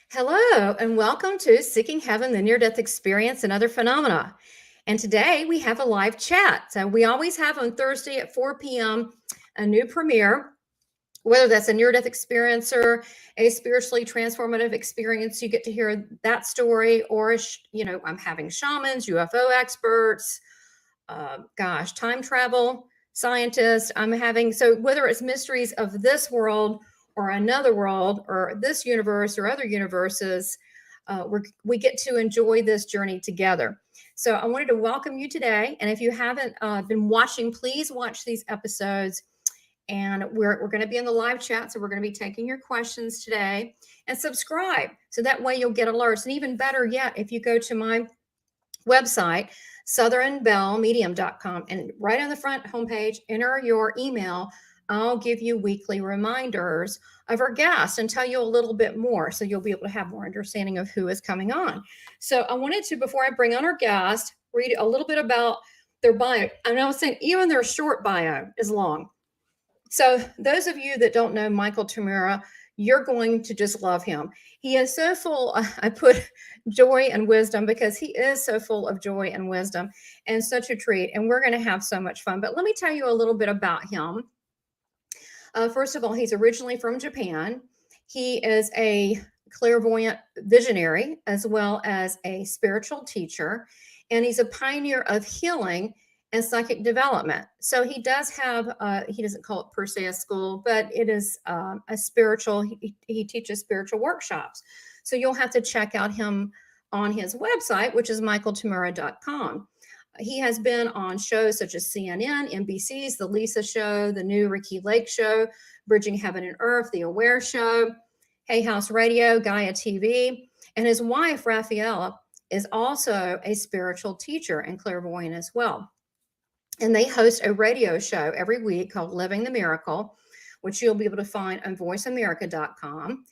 Hello, and welcome to Seeking Heaven, the Near-Death Experience and Other Phenomena. And today we have a live chat. So we always have on Thursday at 4 p.m. a new premiere, whether that's a near-death experience or a spiritually transformative experience. You get to hear that story, or, I'm having shamans, UFO experts, time travel scientists. So whether it's mysteries of this world or another world or this universe or other universes, we get to enjoy this journey together. So I wanted to welcome you today. And if you haven't been watching, please watch these episodes. And we're going to be in the live chat. So we're going to be taking your questions today, and subscribe. So that way you'll get alerts. And even better yet, if you go to my website, southernbellemedium.com, and right on the front homepage, enter your email. I'll give you weekly reminders of our guests and tell you a little bit more, so you'll be able to have more understanding of who is coming on. So I wanted to, before I bring on our guest, read a little bit about their bio. And I was saying even their short bio is long. So those of you that don't know Michael Tamura, you're going to just love him. He is so full, I put joy and wisdom, because he is so full of joy and wisdom, and such a treat. And we're going to have so much fun. But let me tell you a little bit about him. First of all, he's originally from Japan. He is a clairvoyant visionary, as well as a spiritual teacher. And he's a pioneer of healing and psychic development. So he does have, he doesn't call it per se a school, but it is a spiritual, he teaches spiritual workshops. So you'll have to check out him on his website, which is michaeltamura.com. He has been on shows such as CNN, NBC's The Lisa Show, The New Ricky Lake Show, Bridging Heaven and Earth, The Aware Show, Hay House Radio, Gaia TV. And his wife, Rafaela, is also a spiritual teacher and clairvoyant as well. And they host a radio show every week called Living the Miracle, which you'll be able to find on voiceamerica.com.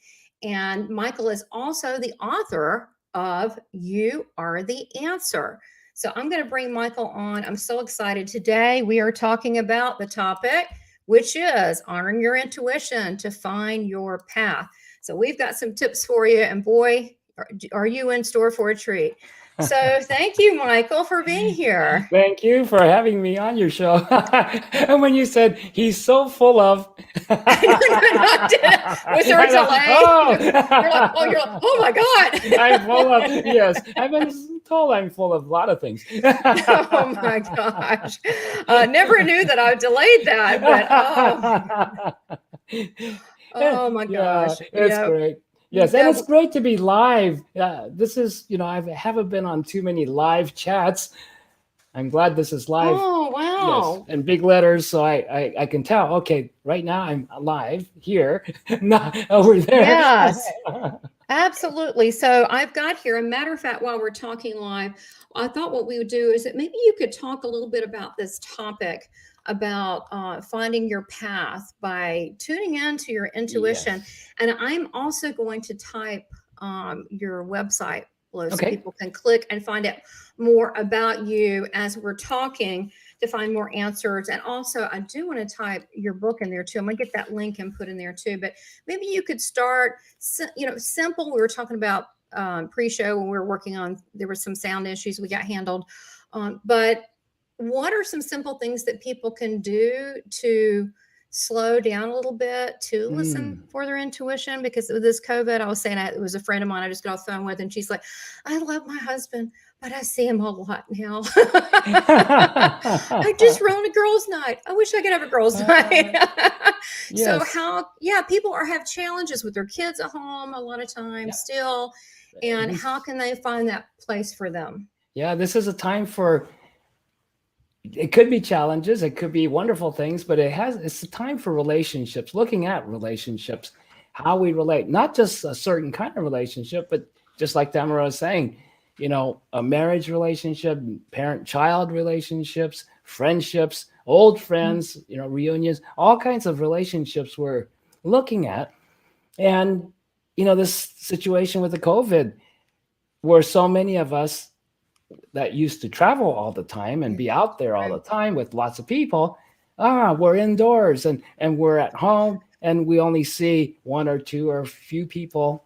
And Michael is also the author of You Are the Answer. So I'm going to bring Michael on. I'm so excited. Today we are talking about the topic, which is honoring your intuition to find your path. So we've got some tips for you, and boy, are you in store for a treat. So thank you, Michael, for being here. Thank you for having me on your show. And when you said he's so full of, Was there a delay? Oh. You're like, oh my God. I'm full of, yes. I've been told I'm full of a lot of things. Oh my gosh. Never knew that I delayed that, but oh my gosh. It's great. Yes, and it's great to be live. This is, I haven't been on too many live chats. I'm glad this is live. Oh, wow. Yes, and big letters, so I can tell, okay, right now I'm live here, not over there. Yes, absolutely. So I've got here, a matter of fact, while we're talking live, I thought what we would do is that maybe you could talk a little bit about this topic about finding your path by tuning into your intuition. Yes. And I'm also going to type your website below, so Okay. people can click and find out more about you as we're talking, to find more answers. And also I do want to type your book in there too. I'm gonna get that link and put in there too. But maybe you could start, simple. We were talking about pre-show when we were working on, there were some sound issues we got handled. But what are some simple things that people can do to slow down a little bit, to listen for their intuition? Because with this COVID, I was saying, it was a friend of mine I just got off the phone with, and she's like, I love my husband, but I see him a lot now. I just run a girls' night. I wish I could have a girls' night. Yes. So people have challenges with their kids at home a lot of times still. And how can they find that place for them? Yeah, this is a time for, it could be challenges, it could be wonderful things, but it's a time for relationships, looking at relationships, how we relate, not just a certain kind of relationship, but just like Tamara was saying, a marriage relationship, parent-child relationships, friendships, old friends, reunions, all kinds of relationships we're looking at. And, this situation with the COVID, where so many of us that used to travel all the time and be out there all the time with lots of people, we're indoors and we're at home and we only see one or two or a few people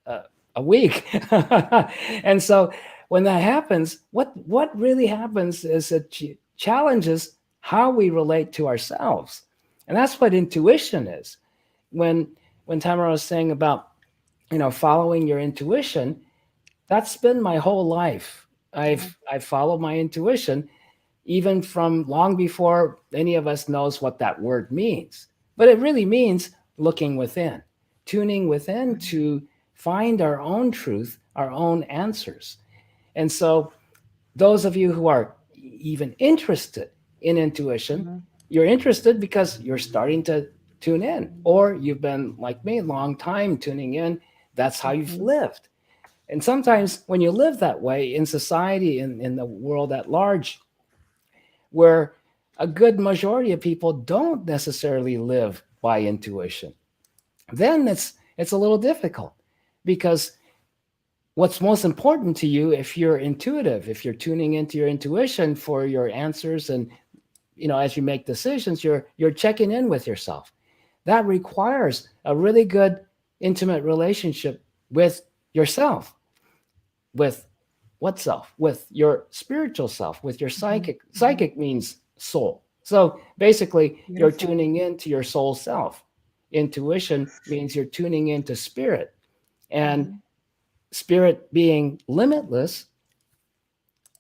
a week. And so when that happens, what really happens is it challenges how we relate to ourselves. And that's what intuition is. When Tamara was saying about, following your intuition, that's been my whole life. I've followed my intuition, even from long before any of us knows what that word means. But it really means looking within, tuning within to find our own truth, our own answers. And so those of you who are even interested in intuition, you're interested because you're starting to tune in, or you've been like me, a long time tuning in. That's how you've lived. And sometimes when you live that way in society, in the world at large, where a good majority of people don't necessarily live by intuition, then it's a little difficult, because what's most important to you, if you're intuitive, if you're tuning into your intuition for your answers, and as you make decisions, you're checking in with yourself. That requires a really good intimate relationship with yourself. With what self? With your spiritual self, with your psychic. Psychic means soul. So basically, you're tuning into your soul self. Intuition means you're tuning into spirit. And spirit being limitless,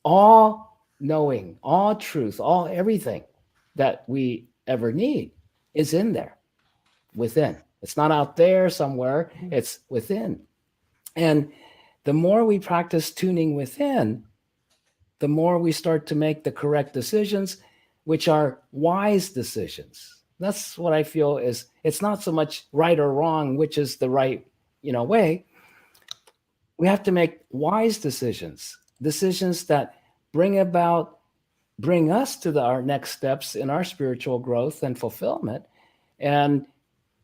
all knowing, all truth, all everything that we ever need is in there, within. It's not out there somewhere, it's within. And the more we practice tuning within, the more we start to make the correct decisions, which are wise decisions. That's what I feel is, it's not so much right or wrong, which is the right, way. We have to make wise decisions that bring us to our next steps in our spiritual growth and fulfillment. And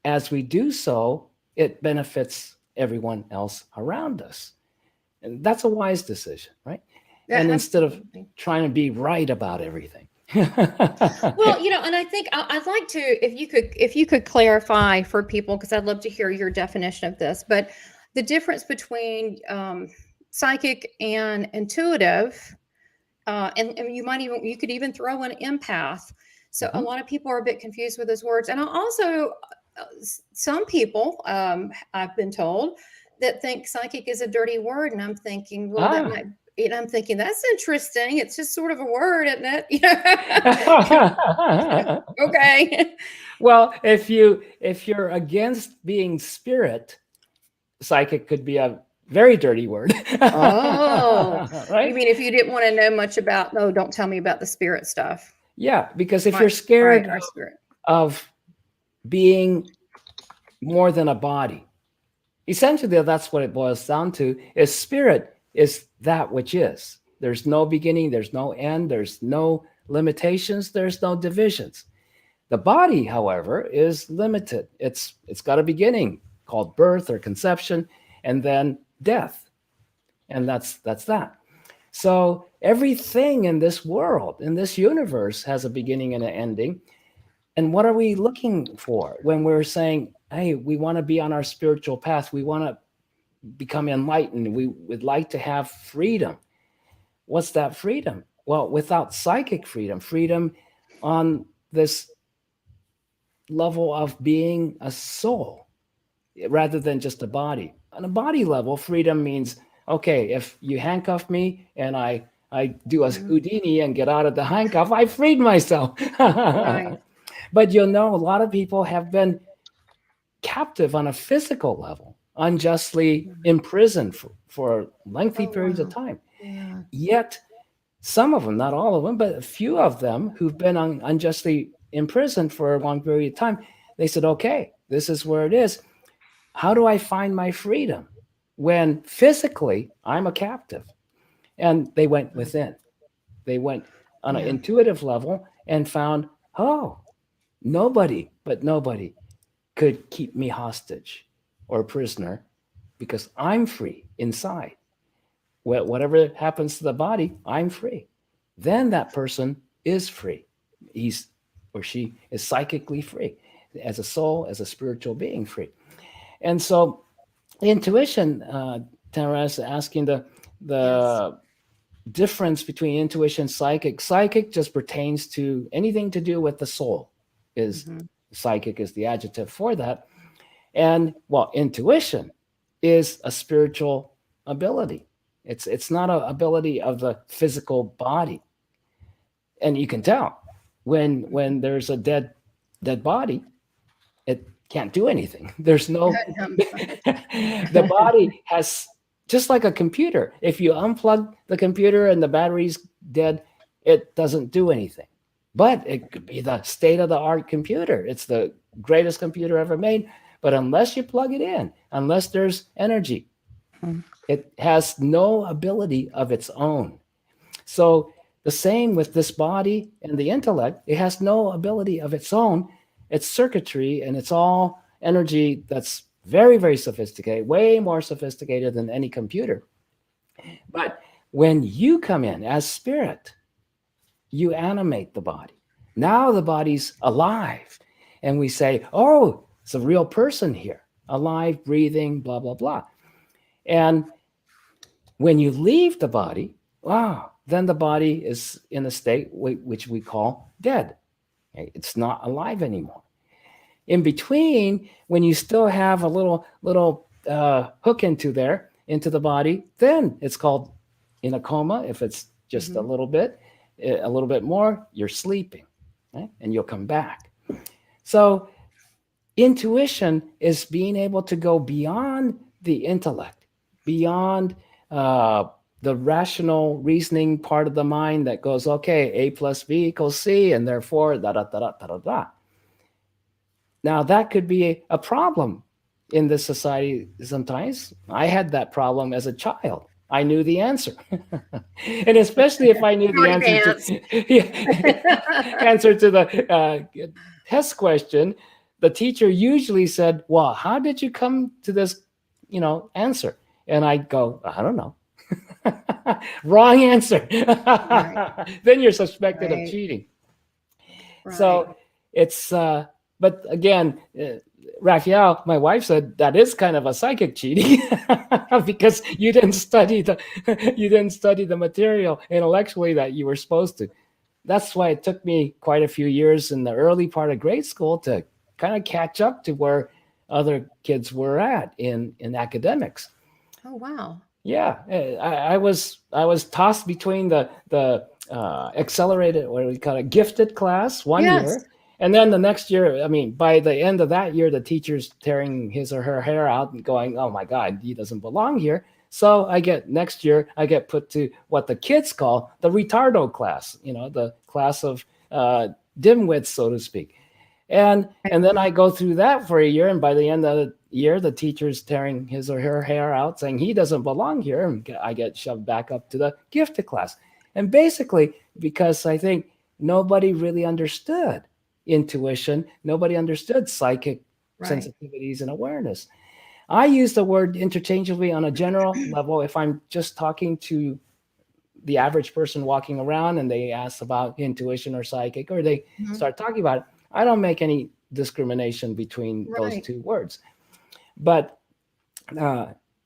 as we do so, it benefits everyone else around us. And that's a wise decision, right? Yeah, and instead of trying to be right about everything. Well, and I think I'd like to, if you could clarify for people, because I'd love to hear your definition of this, but the difference between psychic and intuitive, and you could even throw in empath. So a lot of people are a bit confused with those words. And I also, some people, I've been told, that think psychic is a dirty word. And I'm thinking, well, that might, I'm thinking that's interesting. It's just sort of a word, isn't it? Okay. Well, if you're against being spirit, psychic could be a very dirty word. Oh, right? You mean if you didn't want to know much about, no, don't tell me about the spirit stuff. Yeah, because if you're scared of being more than a body, essentially that's what it boils down to, is spirit is that which is. There's no beginning, there's no end, there's no limitations, there's no divisions. The body, however, is limited. It's got a beginning called birth or conception, and then death. And that's that. So everything in this world, in this universe, has a beginning and an ending. And what are we looking for when we're saying, hey, we want to be on our spiritual path, we want to become enlightened, we would like to have freedom? What's that freedom? Well, without psychic freedom on this level of being a soul rather than just a body. On a body level, freedom means, okay, if you handcuff me and I do a Houdini and get out of the handcuff, I freed myself. Right. But a lot of people have been captive on a physical level, unjustly imprisoned for lengthy periods of time. Yeah. Yet some of them, not all of them, but a few of them who've been unjustly imprisoned for a long period of time, they said, okay, this is where it is. How do I find my freedom when physically I'm a captive? And they went within. They went on an intuitive level and found, nobody could keep me hostage or prisoner because I'm free inside. whatever happens to the body, I'm free. Then that person is free. He's or she is psychically free, as a soul, as a spiritual being free. And so intuition, Tamara is asking Yes. the difference between intuition and psychic. Psychic just pertains to anything to do with the soul. Is Hmm. psychic is the adjective for that. And well, intuition is a spiritual ability. It's not an ability of the physical body. And you can tell when there's a dead body, it can't do anything. There's no the body has, just like a computer. If you unplug the computer and the battery's dead, it doesn't do anything. But it could be the state of the art computer. It's the greatest computer ever made. But unless you plug it in, unless there's energy, it has no ability of its own. So the same with this body and the intellect, it has no ability of its own. It's circuitry, and it's all energy that's very, very sophisticated, way more sophisticated than any computer. But when you come in as spirit, you animate the body. Now the body's alive. And we say, oh, it's a real person here, alive, breathing, blah, blah, blah. And when you leave the body, wow, then the body is in a state which we call dead. Okay? It's not alive anymore. In between, when you still have a little hook into the body, then it's called in a coma. If it's just a little bit more, you're sleeping, right? And you'll come back. So intuition is being able to go beyond the intellect, beyond the rational reasoning part of the mind that goes, okay, A plus B equals C, and therefore da da da da da da da. Now that could be a problem in this society sometimes. I had that problem as a child. I knew the answer. And especially if I knew the answer to the test question, the teacher usually said, well, how did you come to this, answer? And I go, I don't know. Wrong answer. Right. Then you're suspected of cheating. Right. So it's, but again, Raphael, my wife, said that is kind of a psychic cheating because you didn't study the material intellectually that you were supposed to. That's why it took me quite a few years in the early part of grade school to kind of catch up to where other kids were at in academics. Oh wow! Yeah, I was tossed between the accelerated, what do we call it, gifted class one year. And then the next year, by the end of that year, the teacher's tearing his or her hair out and going, oh my God, he doesn't belong here. So next year, I get put to what the kids call the retardo class, the class of dimwits, so to speak. And then I go through that for a year. And by the end of the year, the teacher's tearing his or her hair out, saying he doesn't belong here. And I get shoved back up to the gifted class. And basically, because I think nobody really understood intuition, nobody understood psychic sensitivities and awareness. I use the word interchangeably on a general level. If I'm just talking to the average person walking around and they ask about intuition or psychic, or they start talking about it, I don't make any discrimination between those two words. But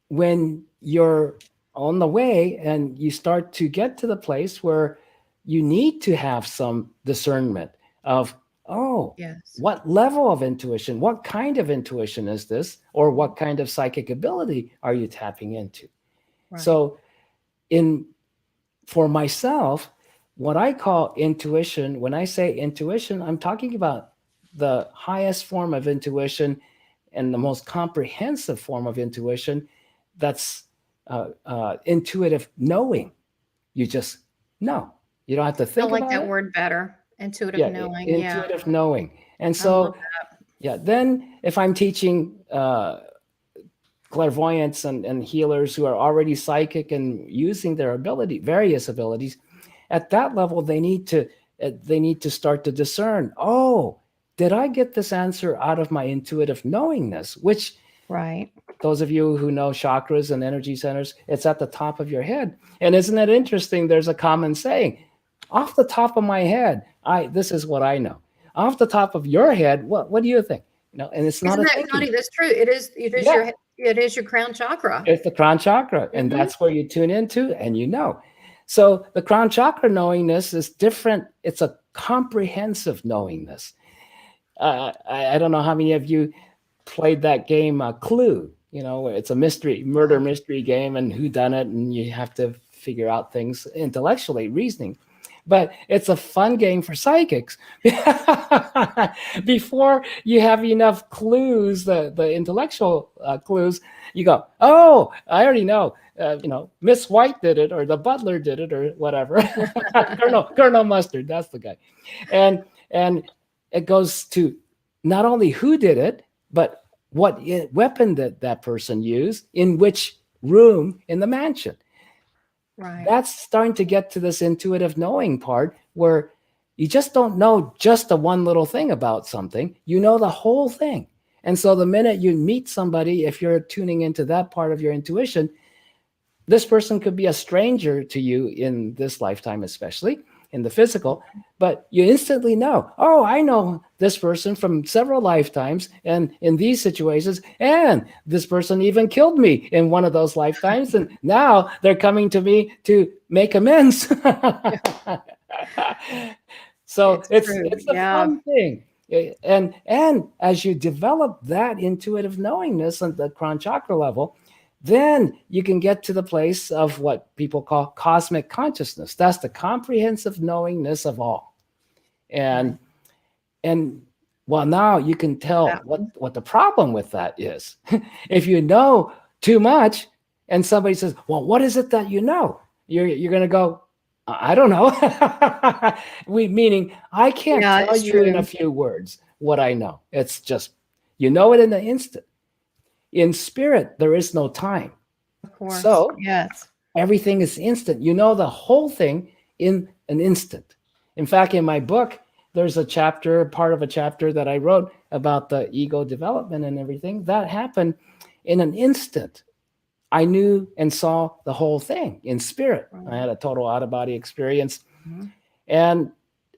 when you're on the way and you start to get to the place where you need to have some discernment of, what level of intuition, what kind of intuition is this, or what kind of psychic ability are you tapping into? Right. So for myself, what I call intuition, when I say intuition, I'm talking about the highest form of intuition and the most comprehensive form of intuition. That's intuitive knowing. You just know. You don't have to think about it. I like that word better. Intuitive knowing. Intuitive knowing. And so, then if I'm teaching clairvoyants and healers who are already psychic and using their various abilities, at that level, they need to start to discern, did I get this answer out of my intuitive knowingness? Which those of you who know chakras and energy centers, it's at the top of your head. And isn't it interesting? There's a common saying, off the top of my head, this is what I know. Off the top of your head, what do you think? And it's not Isn't a that thinking. funny? That's true. It is Yeah. it is your crown chakra. It's the crown chakra, and that's where you tune into, and So the crown chakra knowingness is different. It's a comprehensive knowingness. I don't know how many of you played that game, Clue. It's a murder mystery game, and who done it, and you have to figure out things intellectually, reasoning. But it's a fun game for psychics. Before you have enough clues, the intellectual clues, you go, oh, I already know. Miss White did it, or the butler did it, or whatever. Colonel Mustard, that's the guy. And it goes to not only who did it, but what weapon did that person use, in which room in the mansion. Right. That's starting to get to this intuitive knowing part, where you just don't know just the one little thing about something. You know the whole thing. And so the minute you meet somebody, if you're tuning into that part of your intuition, this person could be a stranger to you in this lifetime, especially in the physical, but you instantly know, oh, I know this person from several lifetimes and in these situations, and this person even killed me in one of those lifetimes, and now they're coming to me to make amends. So it's a fun thing. And as you develop that intuitive knowingness at the crown chakra level, then you can get to the place of what people call cosmic consciousness. That's the comprehensive knowingness of all. And well, now you can tell what the problem with that is. If you know too much and somebody says, well, what is it that you know? You're going to go, I don't know. Meaning I can't tell you in a few words what I know. It's just, you know it in an instant. In spirit, there is no time. Of course. So yes, everything is instant. You know the whole thing in an instant. In fact, in my book, there's part of a chapter that I wrote about the ego development and everything. That happened in an instant. I knew and saw the whole thing in spirit. I had a total out-of-body experience. And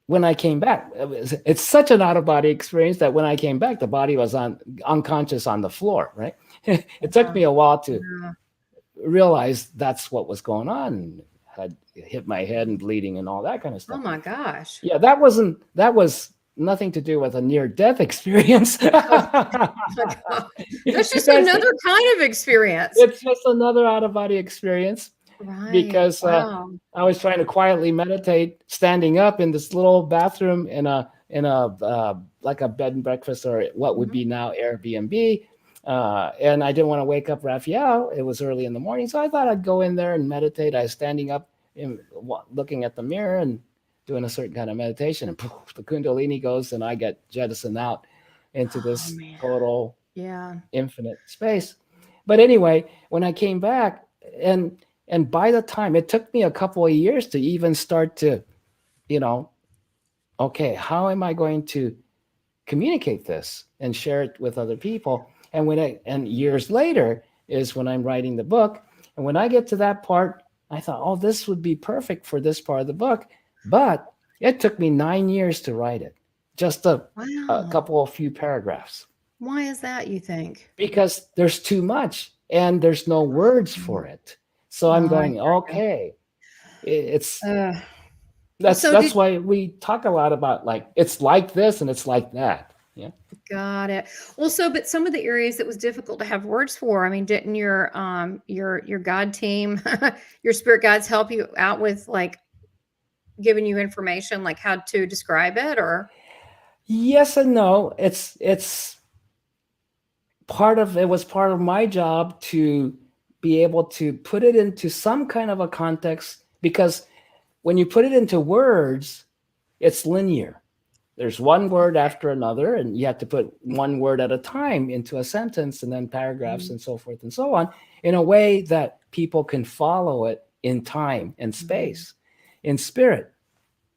when I came back, it's such an out-of-body experience that when I came back, the body was unconscious on the floor, right? It took me a while to realize that's what was going on. Had hit my head and bleeding and all that kind of stuff. Oh my gosh. Yeah, that was nothing to do with a near-death experience. That's just another kind of experience. It's just another out-of-body experience. Right. Because I was trying to quietly meditate, standing up in this little bathroom in a like a bed and breakfast, or what would be now Airbnb. And I didn't want to wake up Raphael. It was early in the morning, so I thought I'd go in there and meditate. I was standing up, looking at the mirror and doing a certain kind of meditation, and poof, the Kundalini goes, and I get jettisoned out into this total, infinite space. But anyway, when I came back, and by the time, it took me a couple of years to even start to, okay, how am I going to communicate this and share it with other people? And years later is when I'm writing the book. And when I get to that part, I thought, oh, this would be perfect for this part of the book. But it took me 9 years to write it. Just a few paragraphs. Why is that, you think? Because there's too much and there's no words for it. So I'm going, okay, that's why we talk a lot about, like, it's like this and it's like that. Yeah. Got it. Well, but some of the areas that was difficult to have words for, I mean, didn't your God team, your spirit guides help you out with, like, giving you information, like how to describe it? Or yes and no. It was part of my job to be able to put it into some kind of a context, because when you put it into words, it's linear. There's one word after another, and you have to put one word at a time into a sentence, and then paragraphs and so forth and so on, in a way that people can follow it in time and space. In spirit,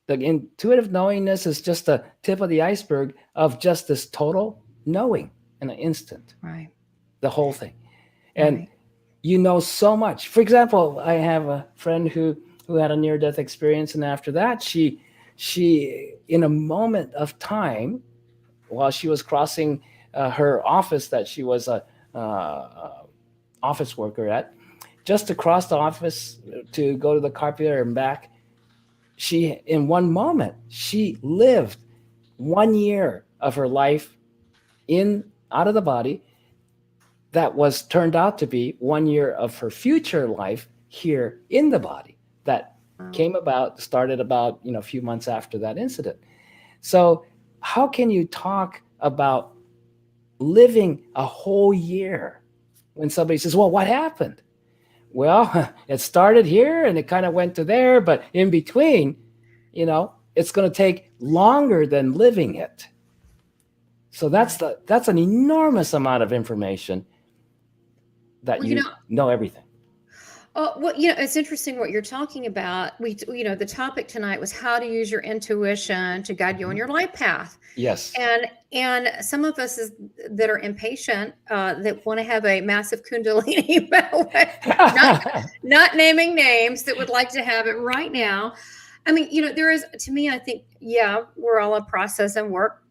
the intuitive knowingness is just the tip of the iceberg of just this total knowing in an instant. Right. The whole thing. And Right. you know so much. For example, I have a friend who had a near-death experience, and after that, she in a moment of time, while she was crossing her office that she was a office worker at, just across the office to go to the carpenter and back, she in one moment she lived 1 year of her life in out of the body that was turned out to be 1 year of her future life here in the body that Wow. started about a few months after that incident. So how can you talk about living a whole year when somebody says, well, what happened? Well, it started here and it kind of went to there, but in between, it's going to take longer than living it. So that's an enormous amount of information that Well, you know everything. Oh, well, it's interesting what you're talking about. The topic tonight was how to use your intuition to guide you on your life path. Yes. And some of us that are impatient, that want to have a massive kundalini, by the way, not naming names, that would like to have it right now. I mean, there is, to me, I think, we're all a process and work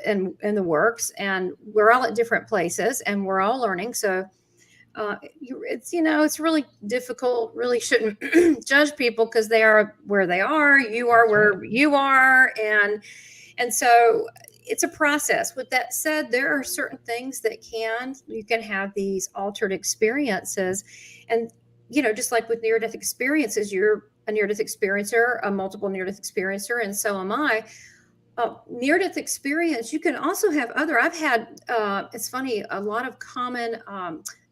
in the works, and we're all at different places, and we're all learning. So it's really difficult. Really shouldn't judge people because they are where they are. You are where you are, and so it's a process. With that said, there are certain things that you can have these altered experiences, and just like with near-death experiences, you're a near-death experiencer, a multiple near-death experiencer, and so am I. Near-death experience, you can also have other. I've had, it's funny, a lot of common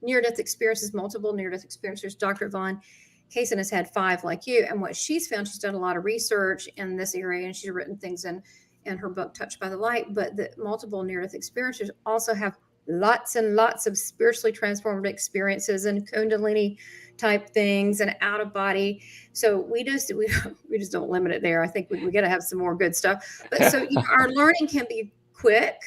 near-death experiences, multiple near-death experiencers. Dr. Von Kaysen has had 5 like you. And what she's found, she's done a lot of research in this area, and she's written things in her book, Touched by the Light. But the multiple near-death experiencers also have lots and lots of spiritually transformative experiences and Kundalini type things and out of body. So we just don't limit it there. I think we got to have some more good stuff. But so our learning can be quick,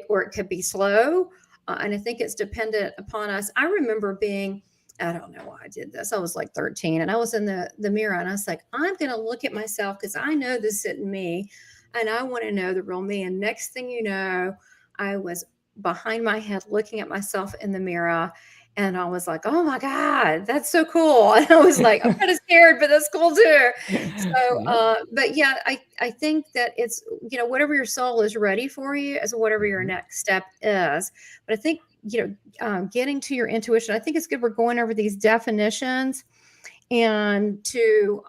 or it could be slow. And I think it's dependent upon us. I remember I don't know why I did this. I was like 13, and I was in the mirror, and I was like, I'm going to look at myself because I know this isn't me, and I want to know the real me. And next thing you know, I was behind my head looking at myself in the mirror, and I was like, oh my God, that's so cool. And I was like, I'm kind of scared, but that's cool too. So, but yeah, I think that it's, whatever your soul is ready for you is whatever your next step is. But I think, getting to your intuition, I think it's good. We're going over these definitions, and to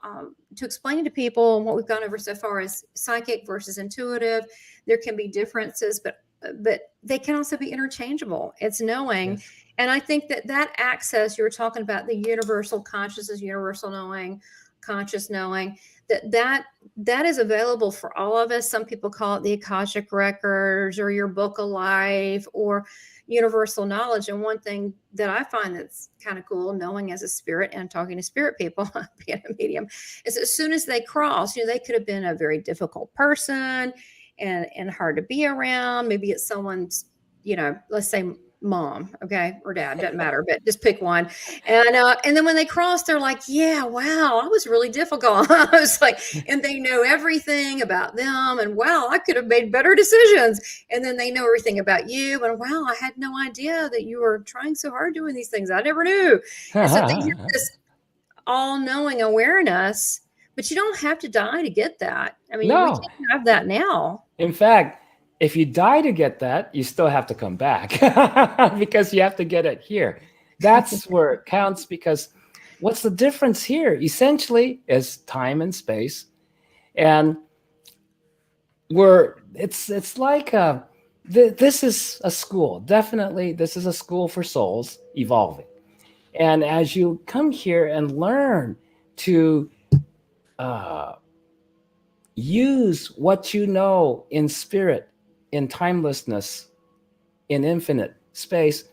explain to people what we've gone over so far is psychic versus intuitive. There can be differences, but they can also be interchangeable. It's knowing. Yes. And I think that access, you were talking about the universal consciousness, universal knowing, conscious knowing, that is available for all of us. Some people call it the Akashic records, or your book of life, or universal knowledge. And one thing that I find that's kind of cool, knowing as a spirit and talking to spirit people, being a medium, is as soon as they cross, they could have been a very difficult person and hard to be around. Maybe it's someone's, let's say mom, okay, or dad, doesn't matter, but just pick one. And then when they cross, they're like, yeah, wow, I was really difficult. I was like, and they know everything about them, and wow, I could have made better decisions. And then they know everything about you, and wow, I had no idea that you were trying so hard doing these things. I never knew. And so they have this all-knowing awareness, but you don't have to die to get that. I mean, we can have that now. In fact, if you die to get that, you still have to come back because you have to get it here. That's where it counts, because what's the difference here? Essentially is time and space. And it's like this is a school. Definitely, this is a school for souls evolving. And as you come here and learn to use what you know in spirit, in timelessness, in infinite space,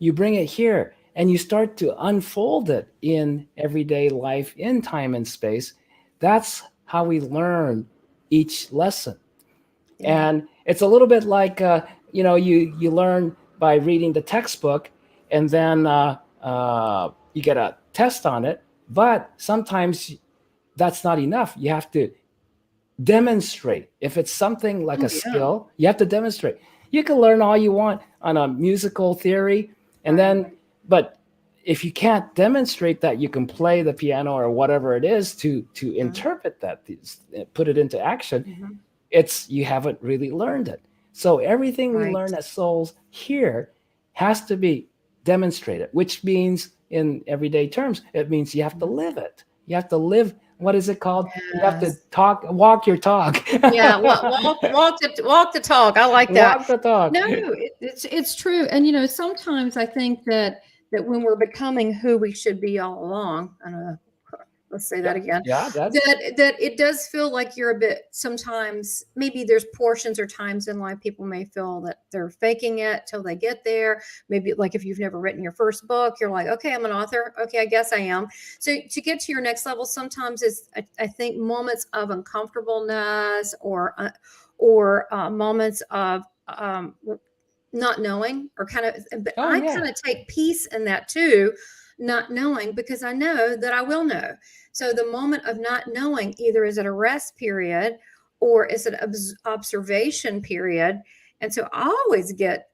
you bring it here and you start to unfold it in everyday life, in time and space. That's how we learn each lesson. Yeah. And it's a little bit like, you learn by reading the textbook, and then you get a test on it. But sometimes that's not enough. You have to demonstrate. If it's something like Oh, a yeah. skill, you have to demonstrate. You can learn all you want on a musical theory, and then, but if you can't demonstrate that you can play the piano or whatever it is to interpret that, put it into action, it's, you haven't really learned it. So everything we Right. learn as souls here has to be demonstrated, which means in everyday terms, it means you have to live it. You have to live. What is it called? You have to Yes. walk your talk. Yeah, walk the talk. I like that. Walk the talk. No, it's true. And sometimes I think that when we're becoming who we should be all along, I don't know, let's say that again, Yeah, that's that it does feel like you're a bit, sometimes maybe there's portions or times in life people may feel that they're faking it till they get there. Maybe like if you've never written your first book, you're like, okay, I'm an author. Okay, I guess I am. So to get to your next level, sometimes is I think moments of uncomfortableness or moments of not knowing, or kind of, but oh I yeah. kind of take peace in that too, not knowing, because I know that I will know. So the moment of not knowing, either is it a rest period or is it an observation period. And so I always get,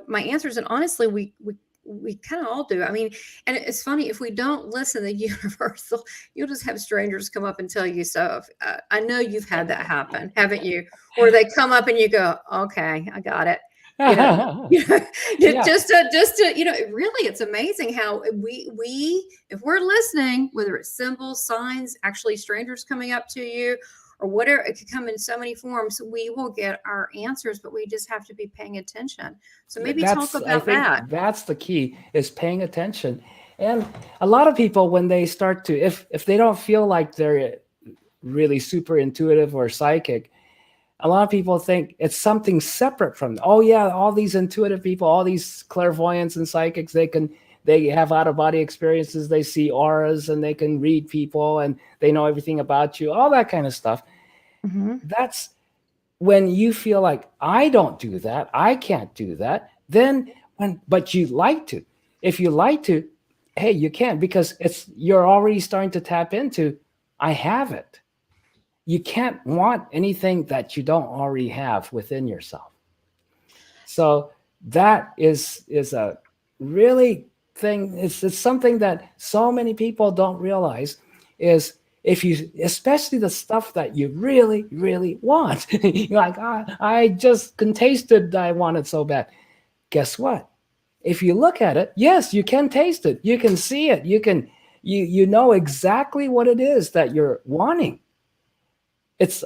my answers. And honestly, we kind of all do. I mean, and it's funny, if we don't listen to the universal, you'll just have strangers come up and tell you. So I know you've had that happen, haven't you? Or they come up and you go, okay, I got it. Yeah. Just to, really, it's amazing how we, if we're listening, whether it's symbols, signs, actually strangers coming up to you, or whatever, it could come in so many forms, we will get our answers, but we just have to be paying attention. So maybe talk I about think that. that's the key, is paying attention. And a lot of people, when they start to, if they don't feel like they're really super intuitive or psychic, a lot of people think it's something separate from, oh yeah, all these intuitive people, all these clairvoyants and psychics, they have out of body experiences, they see auras, and they can read people, and they know everything about you, all that kind of stuff. That's when you feel like, I don't do that, I can't do that. Then but you like to. If you like to, hey, you can, because you're already starting to tap into, I have it. You can't want anything that you don't already have within yourself. So that is a really thing. It's something that so many people don't realize, is if you, especially the stuff that you really, really want, you're like, I just can taste it, I want it so bad. Guess what? If you look at it, yes, you can taste it. You can see it. You know exactly what it is that you're wanting. It's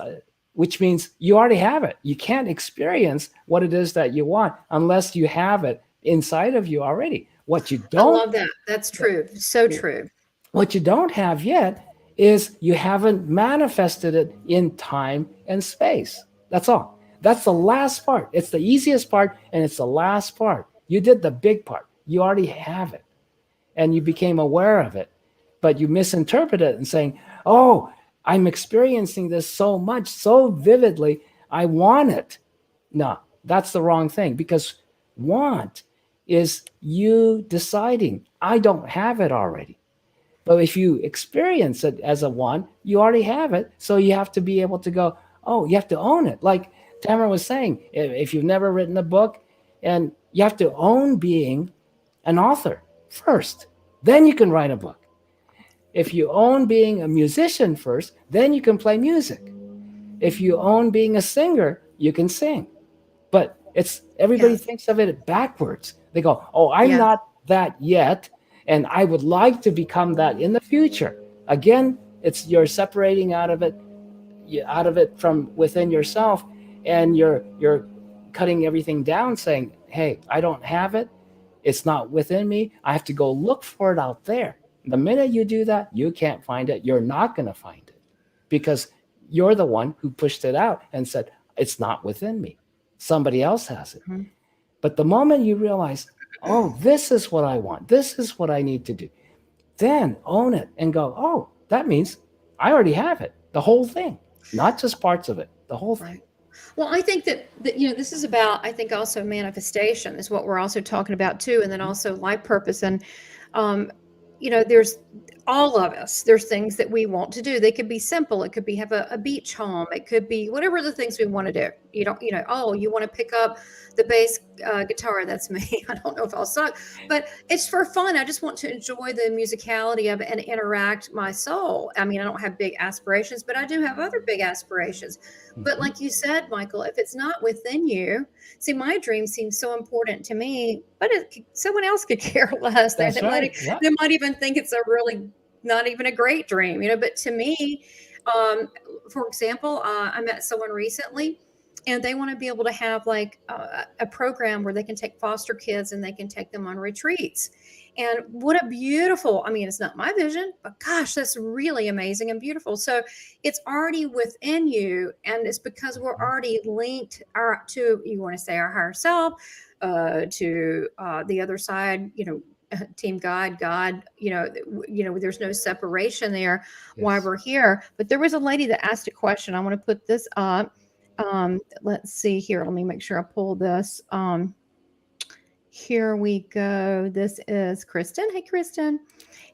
which means you already have it. You can't experience what it is that you want unless you have it inside of you already. What you don't, I love that. That's true. So true. what you don't have yet is you haven't manifested it in time and space. That's all. That's the last part. It's the easiest part, and it's the last part. You did the big part. You already have it, and you became aware of it, but you misinterpret it and saying, oh, I'm experiencing this so much, so vividly, I want it. No, that's the wrong thing, because want is you deciding, I don't have it already. But if you experience it as a want, you already have it. So you have to be able to go, oh, you have to own it. Like Tamara was saying, if you've never written a book, and you have to own being an author first, then you can write a book. If you own being a musician first, then you can play music. If you own being a singer, you can sing. But everybody thinks of it backwards. They go, oh, I'm not that yet, and I would like to become that in the future. Again, you're separating out of it from within yourself, and you're cutting everything down, saying, hey, I don't have it. It's not within me. I have to go look for it out there. The minute you do that, you can't find it. You're not going to find it, because you're the one who pushed it out and said, it's not within me. Somebody else has it. But the moment you realize, oh, this is what I want, this is what I need to do, then own it and go, oh, that means I already have it. The whole thing, not just parts of it, the whole thing. Well, I think that this is about, I think, also manifestation is what we're also talking about too, and then also life purpose. And um, there's all of us. There's things that we want to do. They could be simple. It could be have a beach home. It could be whatever the things we want to do. Oh, you want to pick up the bass guitar. That's me. I don't know if I'll suck, but it's for fun. I just want to enjoy the musicality of it and interact my soul. I mean, I don't have big aspirations, but I do have other big aspirations. But like you said, Michael, if it's not within you, see, my dream seems so important to me, but someone else could care less. That's right. Yeah. They might even think it's a really not even a great dream, but to me, for example, I met someone recently and they want to be able to have like a program where they can take foster kids and they can take them on retreats. And what a beautiful, I mean, it's not my vision, but gosh, that's really amazing and beautiful. So it's already within you. And it's because we're already linked to, you want to say, our higher self, to the other side, team God, there's no separation there. Yes. Why we're here. But there was a lady that asked a question. I want to put this up. Let's see here. Let me make sure I pull this. Here we go. This is Kristen. Hey, Kristen.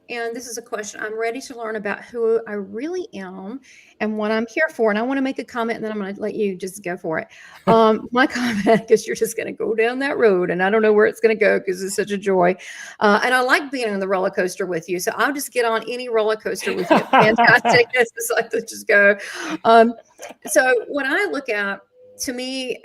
And this is a question. I'm ready to learn about who I really am and what I'm here for. And I want to make a comment, and then I'm going to let you just go for it. My comment, because you're just going to go down that road, and I don't know where it's going to go because it's such a joy. And I like being on the roller coaster with you. So I'll just get on any roller coaster with you. Fantastic. It's just like, let's just go. So when I look at, to me,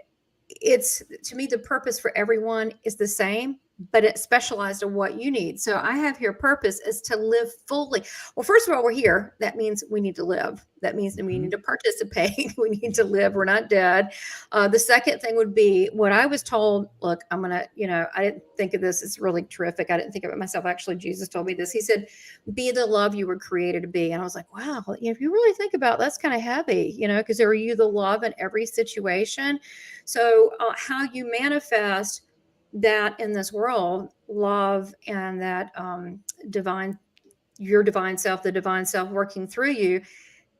the purpose for everyone is the same, but it's specialized on what you need. So I have here purpose is to live fully. Well, first of all, we're here. That means we need to live. That means that we need to participate. We need to live. We're not dead. The second thing would be what I was told. Look, I'm going to, I didn't think of this. It's really terrific. I didn't think of it myself. Actually, Jesus told me this. He said, be the love you were created to be. And I was like, wow, if you really think about it, that's kind of heavy, because are you the love in every situation? So how you manifest that in this world, love and that your divine self, the divine self working through you,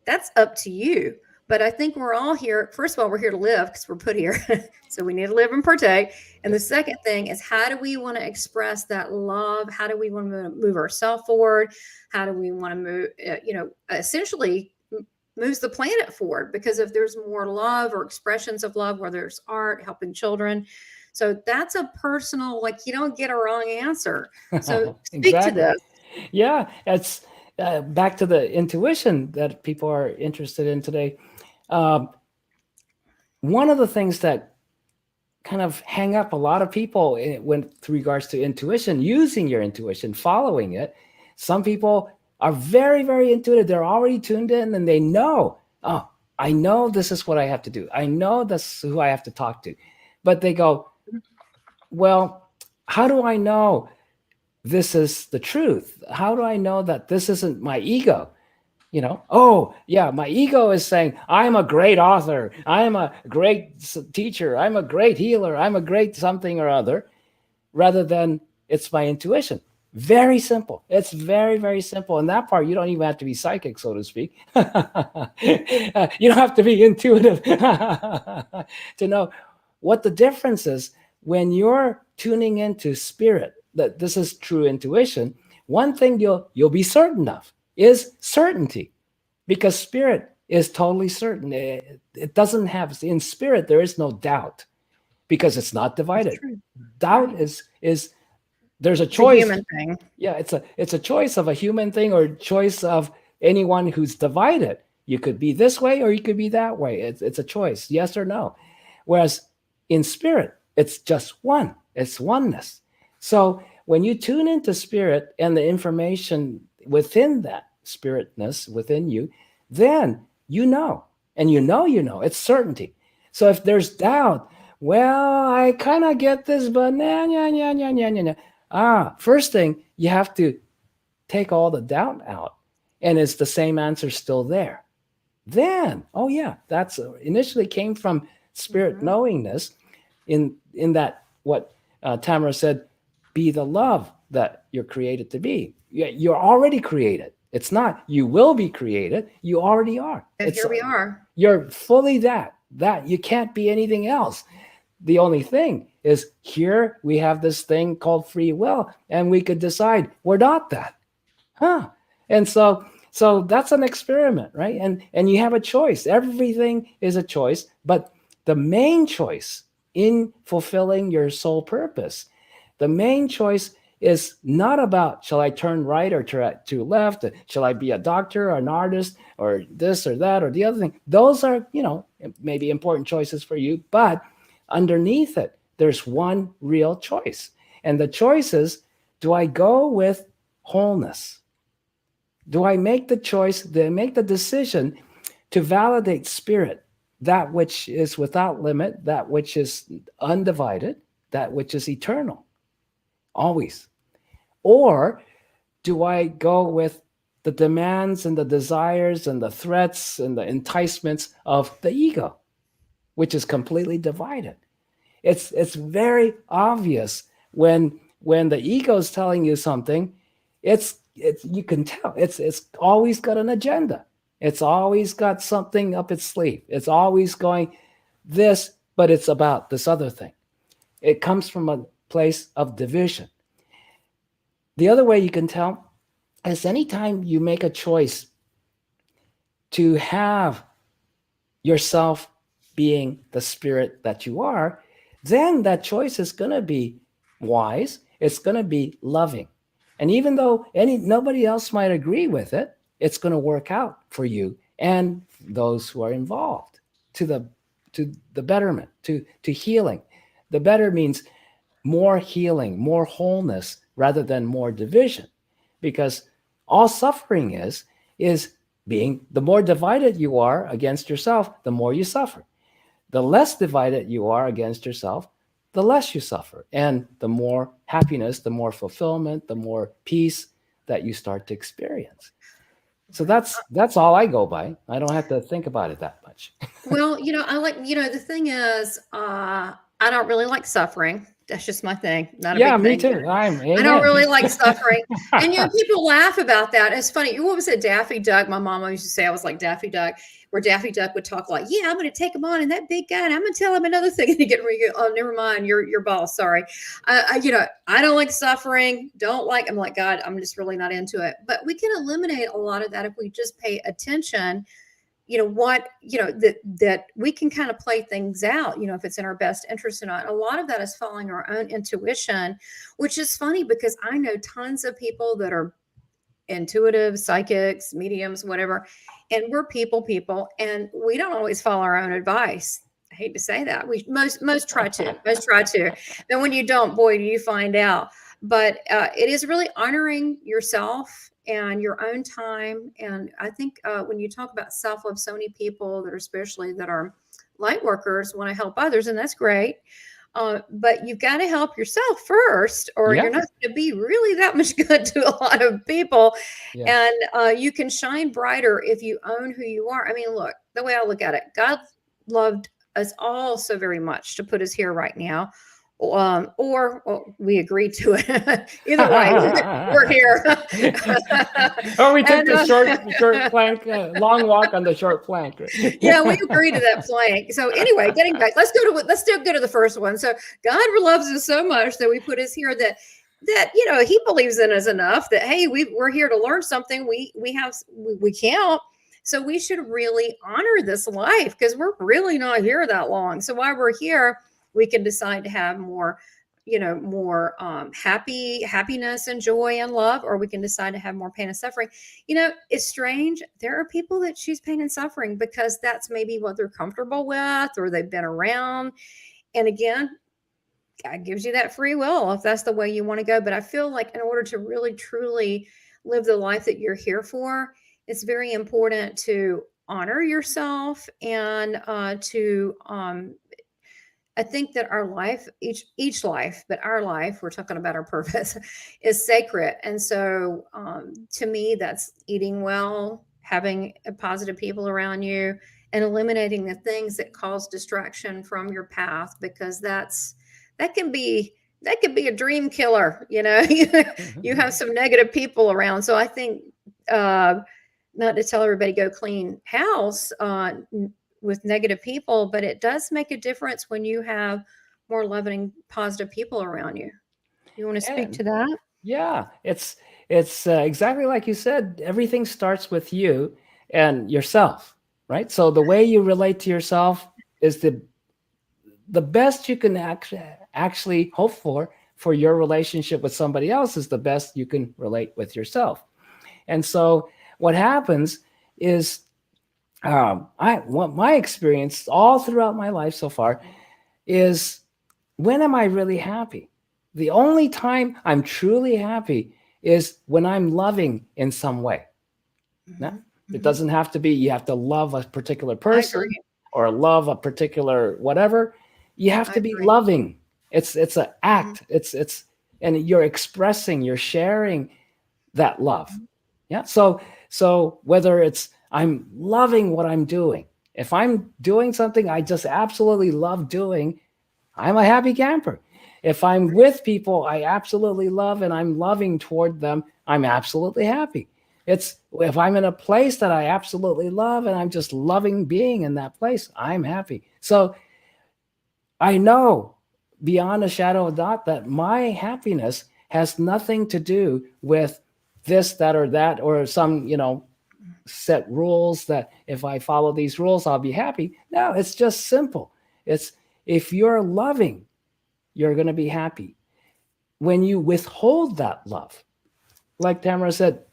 that's up to you. But I think we're all here. First of all, we're here to live because we're put here. So we need to live and partake. And the second thing is, how do we want to express that love? How do we want to move ourselves forward? How do we want to move, essentially moves the planet forward? Because if there's more love or expressions of love, whether it's art, helping children. So that's a personal, you don't get a wrong answer. So speak exactly. to this. Yeah, it's back to the intuition that people are interested in today. One of the things that kind of hang up a lot of people with regards to intuition, using your intuition, following it. Some people are very, very intuitive. They're already tuned in and they know, oh, I know this is what I have to do. I know this is who I have to talk to. But they go, well, how do I know this is the truth? How do I know that this isn't my ego? Oh, yeah, my ego is saying, I'm a great author. I'm a great teacher. I'm a great healer. I'm a great something or other, rather than it's my intuition. Very simple. It's very, very simple. And that part, you don't even have to be psychic, so to speak. You don't have to be intuitive to know what the difference is when you're tuning into spirit, that this is true intuition. One thing you'll be certain of is certainty, because spirit is totally certain. It doesn't have, in spirit, there is no doubt, because it's not divided. Doubt is there's a choice. It's a human thing. Yeah, it's a choice of a human thing, or choice of anyone who's divided. You could be this way or you could be that way. It's a choice, yes or no. Whereas in spirit, it's just one. It's oneness. So when you tune into spirit and the information within that spiritness within you, then you know. And you know, it's certainty. So if there's doubt, well, I kind of get this, but first thing, you have to take all the doubt out. And is the same answer still there? Then, oh yeah, that's initially came from spirit knowingness, in that what Tamara said, be the love that you're created to be. You're already created. It's not you will be created. You already are. And here we are. You're fully that. that. You can't be anything else. The only thing is here we have this thing called free will, and we could decide we're not that. Huh. And so that's an experiment, right? And you have a choice. Everything is a choice, but the main choice in fulfilling your soul purpose, the main choice is not about shall I turn right or to left, shall I be a doctor or an artist or this or that or the other thing. Those are, maybe important choices for you, but underneath it, there's one real choice. And the choice is, do I go with wholeness? Do I make the choice, do I make the decision to validate spirit, that which is without limit, that which is undivided, that which is eternal, always? Or do I go with the demands and the desires and the threats and the enticements of the ego, which is completely divided? It's very obvious when the ego is telling you something. It's you can tell it's always got an agenda. It's always got something up its sleeve. It's always going this, but it's about this other thing. It comes from a place of division. The other way you can tell is anytime you make a choice to have yourself being the spirit that you are, then that choice is going to be wise. It's going to be loving. And even though nobody else might agree with it, it's going to work out for you and those who are involved to the betterment, to healing. The better means more healing, more wholeness, rather than more division. Because all suffering is being, the more divided you are against yourself, the more you suffer. The less divided you are against yourself, the less you suffer. And the more happiness, the more fulfillment, the more peace that you start to experience. So that's all I go by. I don't have to think about it that much. Well, I like, the thing is, I don't really like suffering. That's just my thing. Not a Yeah, big me thing. too. I don't really like suffering. And, people laugh about that. It's funny. What was it? Daffy Duck. My mama used to say I was like Daffy Duck, where Daffy Duck would talk like, yeah, I'm going to take him on and that big guy, and I'm going to tell him another thing. And he get, oh, never mind. Your boss. Sorry. I don't like suffering. I'm like, God, I'm just really not into it. But we can eliminate a lot of that if we just pay attention. That we can kind of play things out, if it's in our best interest or not. A lot of that is following our own intuition, which is funny because I know tons of people that are intuitive, psychics, mediums, whatever, and we're people, and we don't always follow our own advice. I hate to say that. We most try to. Then when you don't, boy, do you find out. But it is really honoring yourself and your own time. And I think when you talk about self-love, so many people that are light workers want to help others, and that's great. But you've got to help yourself first, or you're not going to be really that much good to a lot of people. Yeah. And you can shine brighter if you own who you are. I mean, look, the way I look at it, God loved us all so very much to put us here right now. Or we agreed to it. Either way, we're here. Or we took the short plank, long walk on the short plank. Right? Yeah, we agreed to that plank. So anyway, getting back, let's still go to the first one. So God loves us so much that we put us here that He believes in us enough that hey, we're here to learn something. We count. So we should really honor this life because we're really not here that long. So while we're here, we can decide to have more happiness and joy and love, or we can decide to have more pain and suffering. It's strange. There are people that choose pain and suffering because that's maybe what they're comfortable with or they've been around. And again, God gives you that free will if that's the way you want to go. But I feel like in order to really, truly live the life that you're here for, it's very important to honor yourself and I think that our life, each life, but our life, we're talking about our purpose, is sacred. And so to me, that's eating well, having positive people around you, and eliminating the things that cause distraction from your path, because that can be a dream killer. You have some negative people around. So I think not to tell everybody go clean house, with negative people, but it does make a difference when you have more loving, positive people around you. You want to speak to And that? yeah, it's exactly like you said. Everything starts with you and yourself, right? So the way you relate to yourself is the best you can actually hope for your relationship with somebody else is the best you can relate with yourself. And so what happens is, what my experience all throughout my life so far is, when am I really happy? The only time I'm truly happy is when I'm loving in some way. Now, it doesn't have to be you have to love a particular I person agree. or love a particular whatever. You have I to be agree. loving. It's an Mhm. act. It's and you're expressing, you're sharing that love. Mhm. Yeah. So whether it's I'm loving what I'm doing, if I'm doing something I just absolutely love doing, I'm a happy camper. If I'm with people I absolutely love and I'm loving toward them, I'm absolutely happy. It's if I'm in a place that I absolutely love and I'm just loving being in that place, I'm happy. So I know beyond a shadow of a doubt that my happiness has nothing to do with this, that, or that, or some, set rules that if I follow these rules, I'll be happy. No, it's just simple. It's if you're loving, you're going to be happy. When you withhold that love, like Tamara said,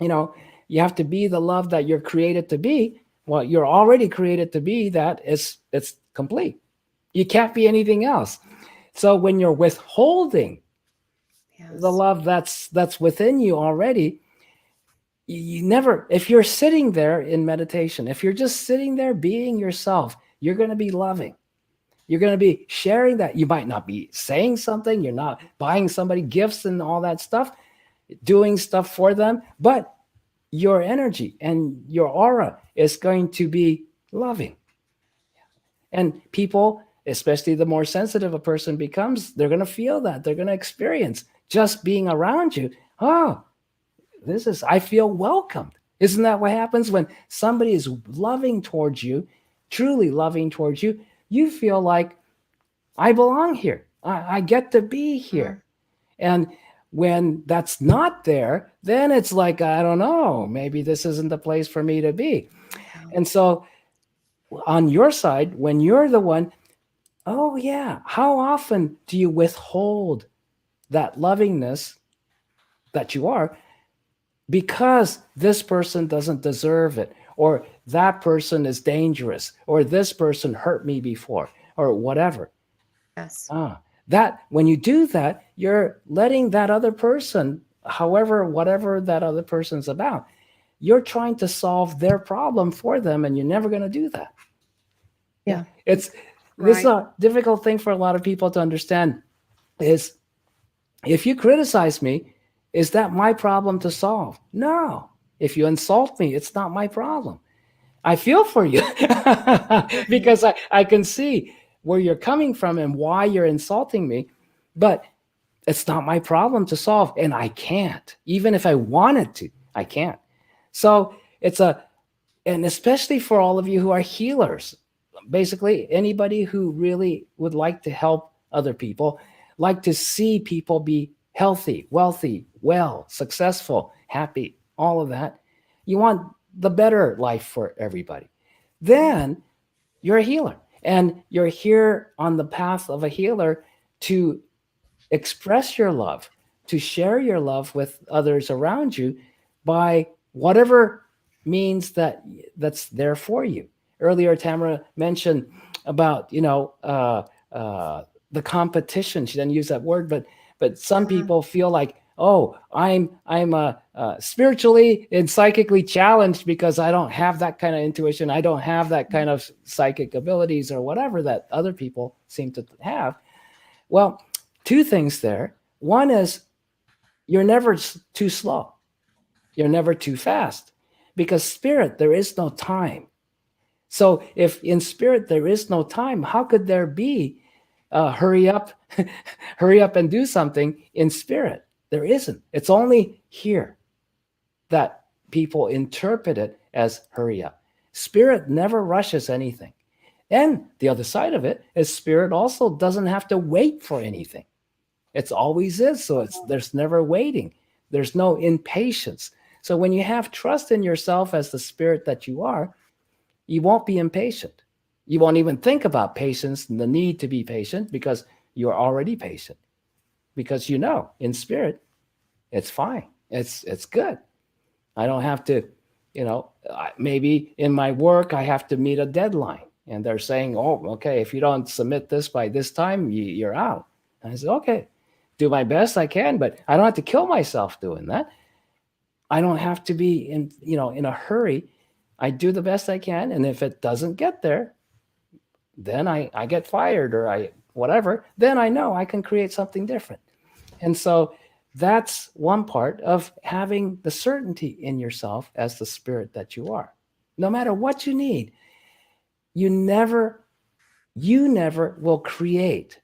you know, you have to be the love that you're created to be. Well, you're already created to be that. It's complete. You can't be anything else. So when you're withholding the Yes. love that's within you already, you never, if you're sitting there in meditation, if you're just sitting there being yourself, you're going to be loving. You're going to be sharing that. You might not be saying something, you're not buying somebody gifts and all that stuff, doing stuff for them, but your energy and your aura is going to be loving. And people, especially the more sensitive a person becomes, they're going to feel that. They're going to experience just being around you. Oh, I feel welcomed. Isn't that what happens when somebody is loving towards you, truly loving towards you? You feel like I belong here. I get to be Mm. here. And when that's not there, then it's like, I don't know, maybe this isn't the place for me to be. Yeah. And so on your side, when you're the one, oh, yeah, how often do you withhold that lovingness that you are because this person doesn't deserve it, or that person is dangerous, or this person hurt me before, or whatever? Yes. That when you do that, you're letting that other person, however, whatever that other person's about, you're trying to solve their problem for them, and you're never going to do that. Yeah, Yeah. it's this is Right. a difficult thing for a lot of people to understand. Is if you criticize me, is that my problem to solve? No. If you insult me, it's not my problem. I feel for you Right. because I can see where you're coming from and why you're insulting me, but it's not my problem to solve. And I can't, even if I wanted to, I can't. So and especially for all of you who are healers, basically anybody who really would like to help other people, like to see people be healthy, wealthy, well, successful, happy, all of that. You want the better life for everybody. Mhm. Then you're a healer, and you're here on the path of a healer to express your love, to share your love with others around you by whatever means that's there for you. Earlier, Tamara mentioned about the competition. She didn't use that word, but some Yeah. people feel like, oh, I'm spiritually and psychically challenged because I don't have that kind of intuition. I don't have that kind of psychic abilities or whatever that other people seem to have. Well, two things there. One is you're never too slow. You're never too fast, because spirit, there is no time. So if in spirit there is no time, how could there be hurry up, hurry up and do something in spirit? There isn't. It's only here that people interpret it as hurry up. Spirit never rushes anything. And the other side of it is spirit also doesn't have to wait for anything. It's always is. So there's never waiting. There's no impatience. So when you have trust in yourself as the spirit that you are, you won't be impatient. You won't even think about patience and the need to be patient because you're already patient. Because you know, in spirit, it's fine. It's good. I don't have to, maybe in my work, I have to meet a deadline. And they're saying, oh, okay, if you don't submit this by this time, you're out. And I said, okay, do my best I can, but I don't have to kill myself doing that. I don't have to be in a hurry. I do the best I can. And if it doesn't get there, then I get fired or whatever, then I know I can create something different. And so that's one part of having the certainty in yourself as the spirit that you are. No matter what you need, you never will create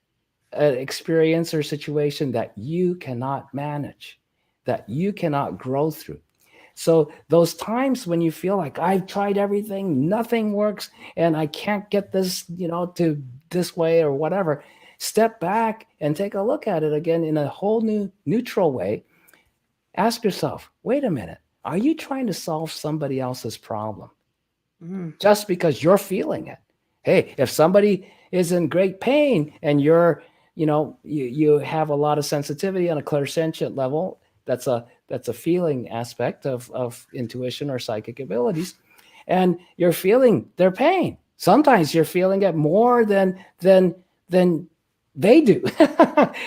an experience or situation that you cannot manage, that you cannot grow through. So those times when you feel like I've tried everything, nothing works, and I can't get this, to this way or whatever, step back and take a look at it again in a whole new neutral way. Ask yourself, wait a minute, are you trying to solve somebody else's problem? Just because you're feeling it? Hey, if somebody is in great pain and you're, you have a lot of sensitivity on a clairsentient level, that's a feeling aspect of intuition or psychic abilities, and you're feeling their pain. Sometimes you're feeling it more than they do.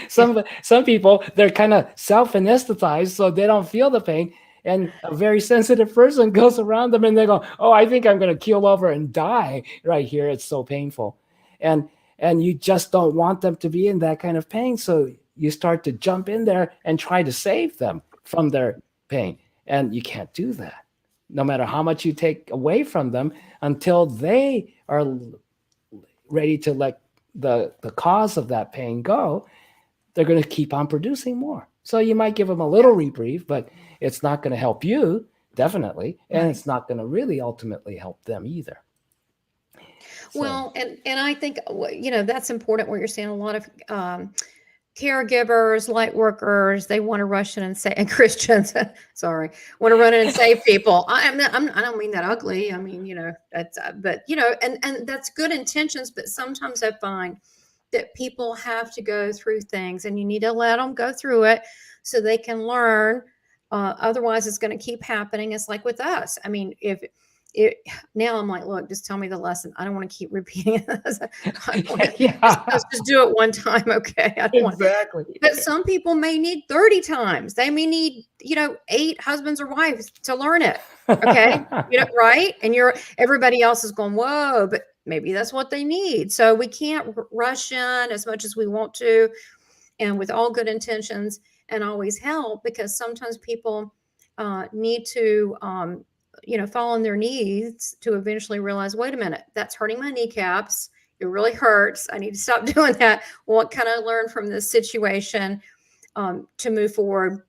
Some people, they're kind of self-anesthetized, so they don't feel the pain. And a very sensitive person goes around them and they go, oh, I think I'm going to keel over and die right here. It's so painful. And you just don't want them to be in that kind of pain. So you start to jump in there and try to save them from their pain. And you can't do that, no matter how much you take away from them, until they are ready to let the cause of that pain go. They're going to keep on producing more. So you might give them a little reprieve, but it's not going to help you, definitely. And it's not going to really ultimately help them either. So. Well, and I think, that's important what you're saying. A lot of caregivers, light workers, they want to rush in and say, and Christians, sorry, want to run in and save people. I don't mean that ugly. I mean, that's, but, and that's good intentions. But sometimes I find that people have to go through things, and you need to let them go through it so they can learn. Otherwise, it's going to keep happening. It's like with us. I mean, now I'm like, look, just tell me the lesson. I don't want to keep repeating it. Let's just do it one time. Okay. Exactly. But some people may need 30 times. They may need, 8 husbands or wives to learn it. Okay. Right. And everybody else is going, whoa, but maybe that's what they need. So we can't rush in as much as we want to, and with all good intentions and always help, because sometimes people need to, fall on their knees to eventually realize, wait a minute, that's hurting my kneecaps. It really hurts. I need to stop doing that. What can I learn from this situation to move forward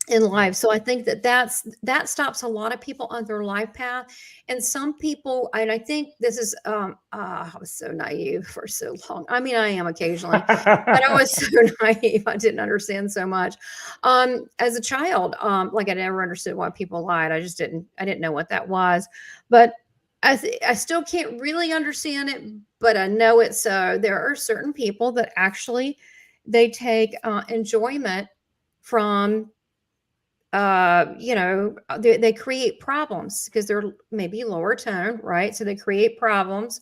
in life? So I think that stops a lot of people on their life path. And some people, and I think this is, I was so naive for so long. I mean, I am occasionally, but I was so naive. I didn't understand so much. As a child, like I never understood why people lied. I didn't know what that was, but I still can't really understand it, but I know it. So there are certain people that actually, they take enjoyment from, they create problems because they're maybe lower tone, right? So they create problems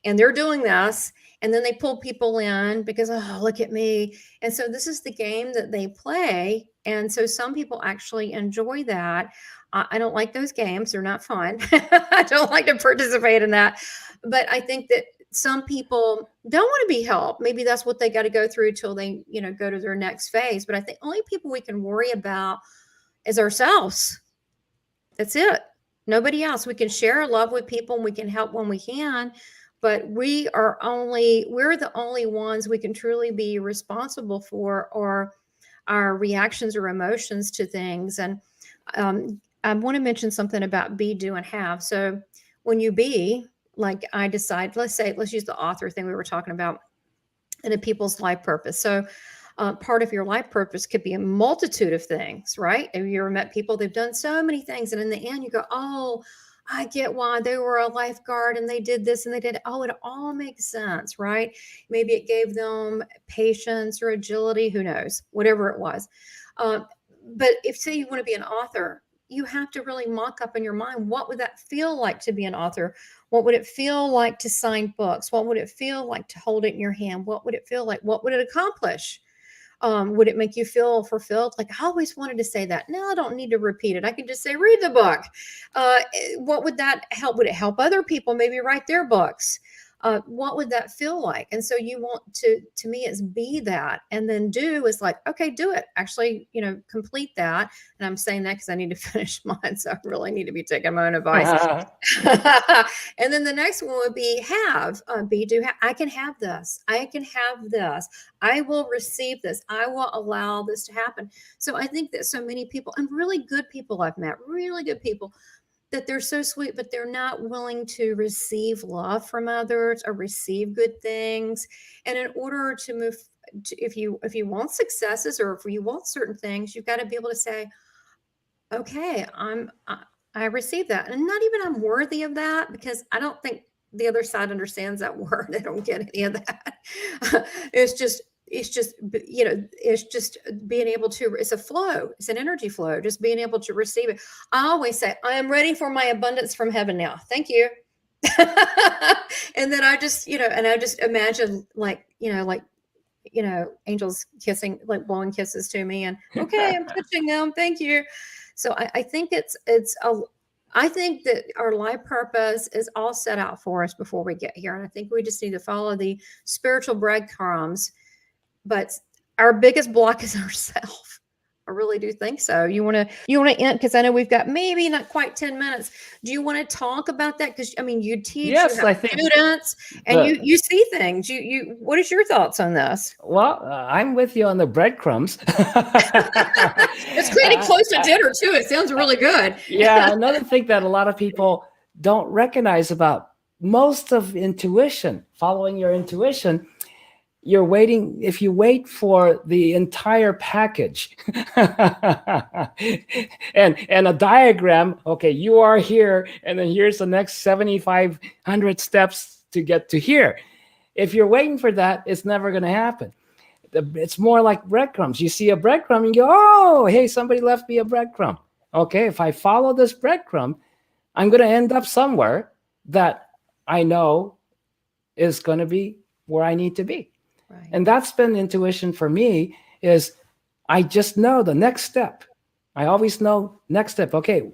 and they're doing this, and then they pull people in because, oh, look at me. And so this is the game that they play. And so some people actually enjoy that. I don't like those games. They're not fun. I don't like to participate in that. But I think that some people don't want to be helped. Maybe that's what they got to go through till they, go to their next phase. But I think only people we can worry about is ourselves. That's it. Nobody else. We can share love with people and we can help when we can, but we're the only ones we can truly be responsible for, or our reactions or emotions to things. And I want to mention something about be, do, and have. So when you be, like I decide, let's use the author thing we were talking about, and a people's life purpose. So part of your life purpose could be a multitude of things, right? Have you ever met people, they've done so many things, and in the end you go, oh, I get why they were a lifeguard and they did this and they did, oh, it all makes sense, right? Maybe it gave them patience or agility, who knows, whatever it was. But if, say, you want to be an author, you have to really mock up in your mind, what would that feel like to be an author? What would it feel like to sign books? What would it feel like to hold it in your hand? What would it feel like? What would it accomplish? Would it make you feel fulfilled? Like, I always wanted to say that. No, I don't need to repeat it. I can just say, read the book. What would that help? Would it help other people maybe write their books? What would that feel like? And so you want to me, it's be that, and then do is like, okay, do it. Actually, complete that. And I'm saying that because I need to finish mine. So I really need to be taking my own advice. And then the next one would be have, be, do, have. I can have this. I can have this. I will receive this. I will allow this to happen. So I think that so many people, and really good people I've met, really good people, that they're so sweet, but they're not willing to receive love from others or receive good things. And in order to move, if you want successes, or if you want certain things, you've got to be able to say, okay, I receive that. And not even I'm worthy of that, because I don't think the other side understands that word. They don't get any of that. It's just being able to, it's a flow, it's an energy flow, just being able to receive it. I always say, I am ready for my abundance from heaven now. Thank you. And then I just, imagine angels kissing, like blowing kisses to me, and okay, I'm touching them. Thank you. So I think I think that our life purpose is all set out for us before we get here. And I think we just need to follow the spiritual breadcrumbs. But our biggest block is ourselves. I really do think so. You want to end, because I know we've got maybe not quite 10 minutes. Do you want to talk about that? Because you teach, Yes, you have students, and you see things. What is your thoughts on this? Well, I'm with you on the breadcrumbs. It's getting close to dinner too. It sounds really good. Yeah, another thing that a lot of people don't recognize about most of intuition, following your intuition, you're waiting. If you wait for the entire package and a diagram, okay, you are here, and then here's the next 7,500 steps to get to here. If you're waiting for that, it's never going to happen. It's more like breadcrumbs. You see a breadcrumb and you go, oh, hey, somebody left me a breadcrumb. Okay, if I follow this breadcrumb, I'm going to end up somewhere that I know is going to be where I need to be. Right. And that's been intuition for me, is I just know the next step. I always know next step. Okay,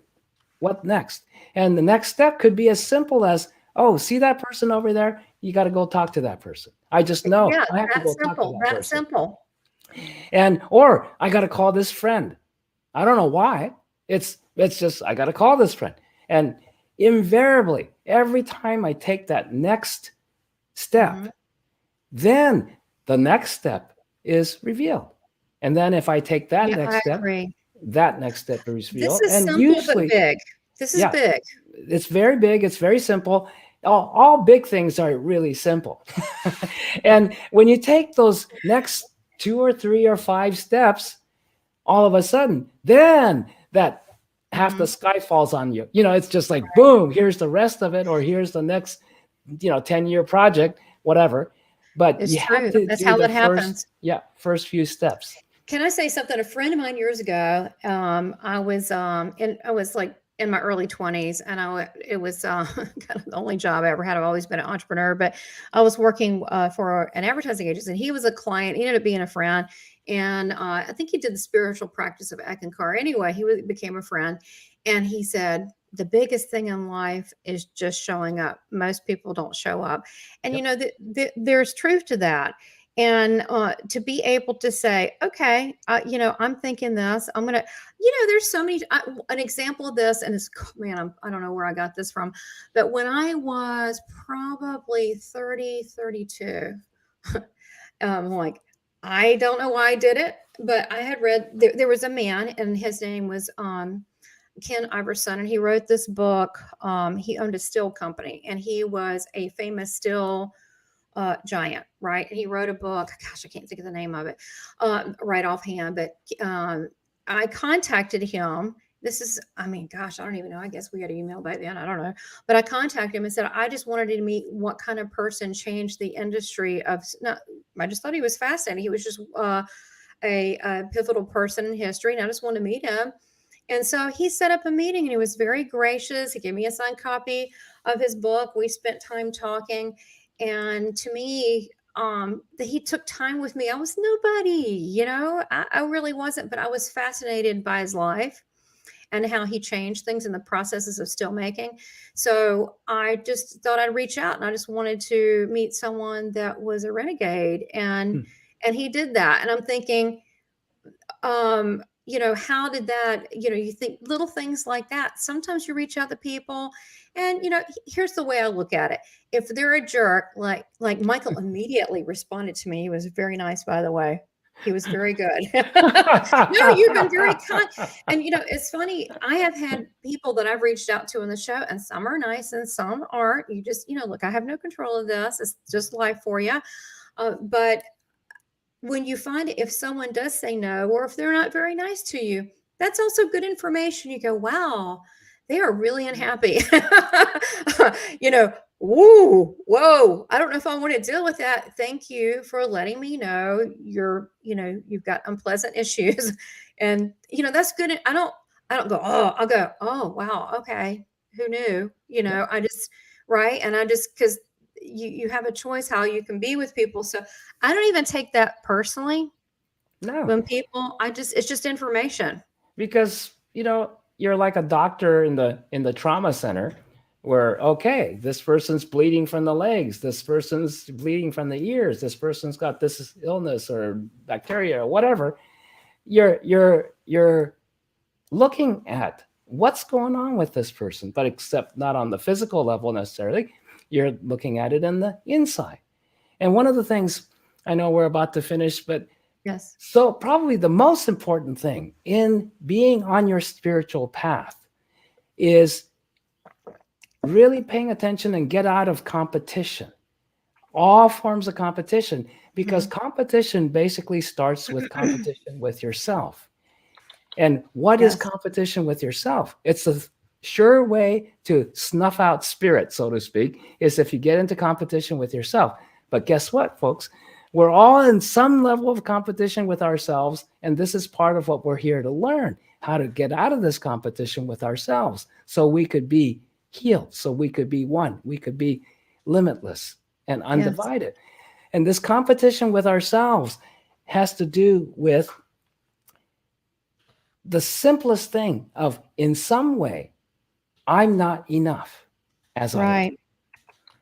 what next? And the next step could be as simple as, oh, see that person over there? You got to go talk to that person. I just know. Yeah, I have to go simple. Talk to that that's person. Simple. Or I got to call this friend. I don't know why. It's just, I got to call this friend. And invariably, every time I take that next step, then the next step is revealed. And then if I take that next step, that next step is revealed. This is and simple usually, but big. This is big. It's very big. It's very simple. All big things are really simple. And when you take those next 2 or 3 or 5 steps, all of a sudden, then that half the sky falls on you. It's just like, boom, here's the rest of it, or here's the next, 10-year project, whatever. But it's you true. have to That's do how the that happens. First few steps. Can I say something? A friend of mine years ago, I was like in my early 20s, and it was kind of the only job I ever had. I've always been an entrepreneur, but I was working for an advertising agency, and he was a client. He ended up being a friend, and I think he did the spiritual practice of Ekankar. Anyway, he became a friend, and he said, the biggest thing in life is just showing up. Most people don't show up. And, there's truth to that. And to be able to say, okay, I'm thinking this, I'm going to, there's so many, an example of this, and it's, man, I don't know where I got this from, but when I was probably 30, 32, like, I don't know why I did it, but I had read, there was a man, and his name was, Ken Iverson, and he wrote this book. He owned a steel company, and he was a famous steel giant, right? And he wrote a book. Gosh, I can't think of the name of it right offhand, but I contacted him. This is, I mean, gosh, I don't even know. I guess we had an email back then. I don't know. But I contacted him and said, I just wanted to meet what kind of person changed the industry of, no, I just thought he was fascinating. He was just a pivotal person in history, and I just wanted to meet him. And so he set up a meeting, and he was very gracious. He gave me a signed copy of his book. We spent time talking. And to me, that he took time with me. I was nobody, I really wasn't, but I was fascinated by his life and how he changed things in the processes of steel making. So I just thought I'd reach out, and I just wanted to meet someone that was a renegade. And he did that. And I'm thinking, how did that, you think little things like that. Sometimes you reach out to people, and here's the way I look at it. If they're a jerk, like Michael immediately responded to me. He was very nice, by the way. He was very good. No, you've been very kind. And it's funny. I have had people that I've reached out to in the show, and some are nice and some aren't. You just, look, I have no control of this. It's just life for you. But when you find it, if someone does say no, or if they're not very nice to you, that's also good information. You go, wow, they are really unhappy. Whoa, I don't know if I want to deal with that. Thank you for letting me know you've got unpleasant issues. And, that's good. I don't go, oh, I'll go, oh, wow. Okay. Who knew, I just, right. And because you have a choice how you can be with people. So I don't even take that personally. No. When people, it's just information. Because, you're like a doctor in the trauma center where, okay, this person's bleeding from the legs, this person's bleeding from the ears, this person's got this illness or bacteria or whatever. You're looking at what's going on with this person, but except not on the physical level necessarily. You're looking at it in the inside. And one of the things, I know we're about to finish, but yes. So probably the most important thing in being on your spiritual path is really paying attention and get out of competition, all forms of competition, because competition basically starts with competition with yourself. And what is competition with yourself? It's a sure way to snuff out spirit, so to speak, is if you get into competition with yourself. But guess what, folks? We're all in some level of competition with ourselves, and this is part of what we're here to learn, how to get out of this competition with ourselves so we could be healed, so we could be one, we could be limitless and undivided. And this competition with ourselves has to do with the simplest thing of, in some way, I'm not enough as I am.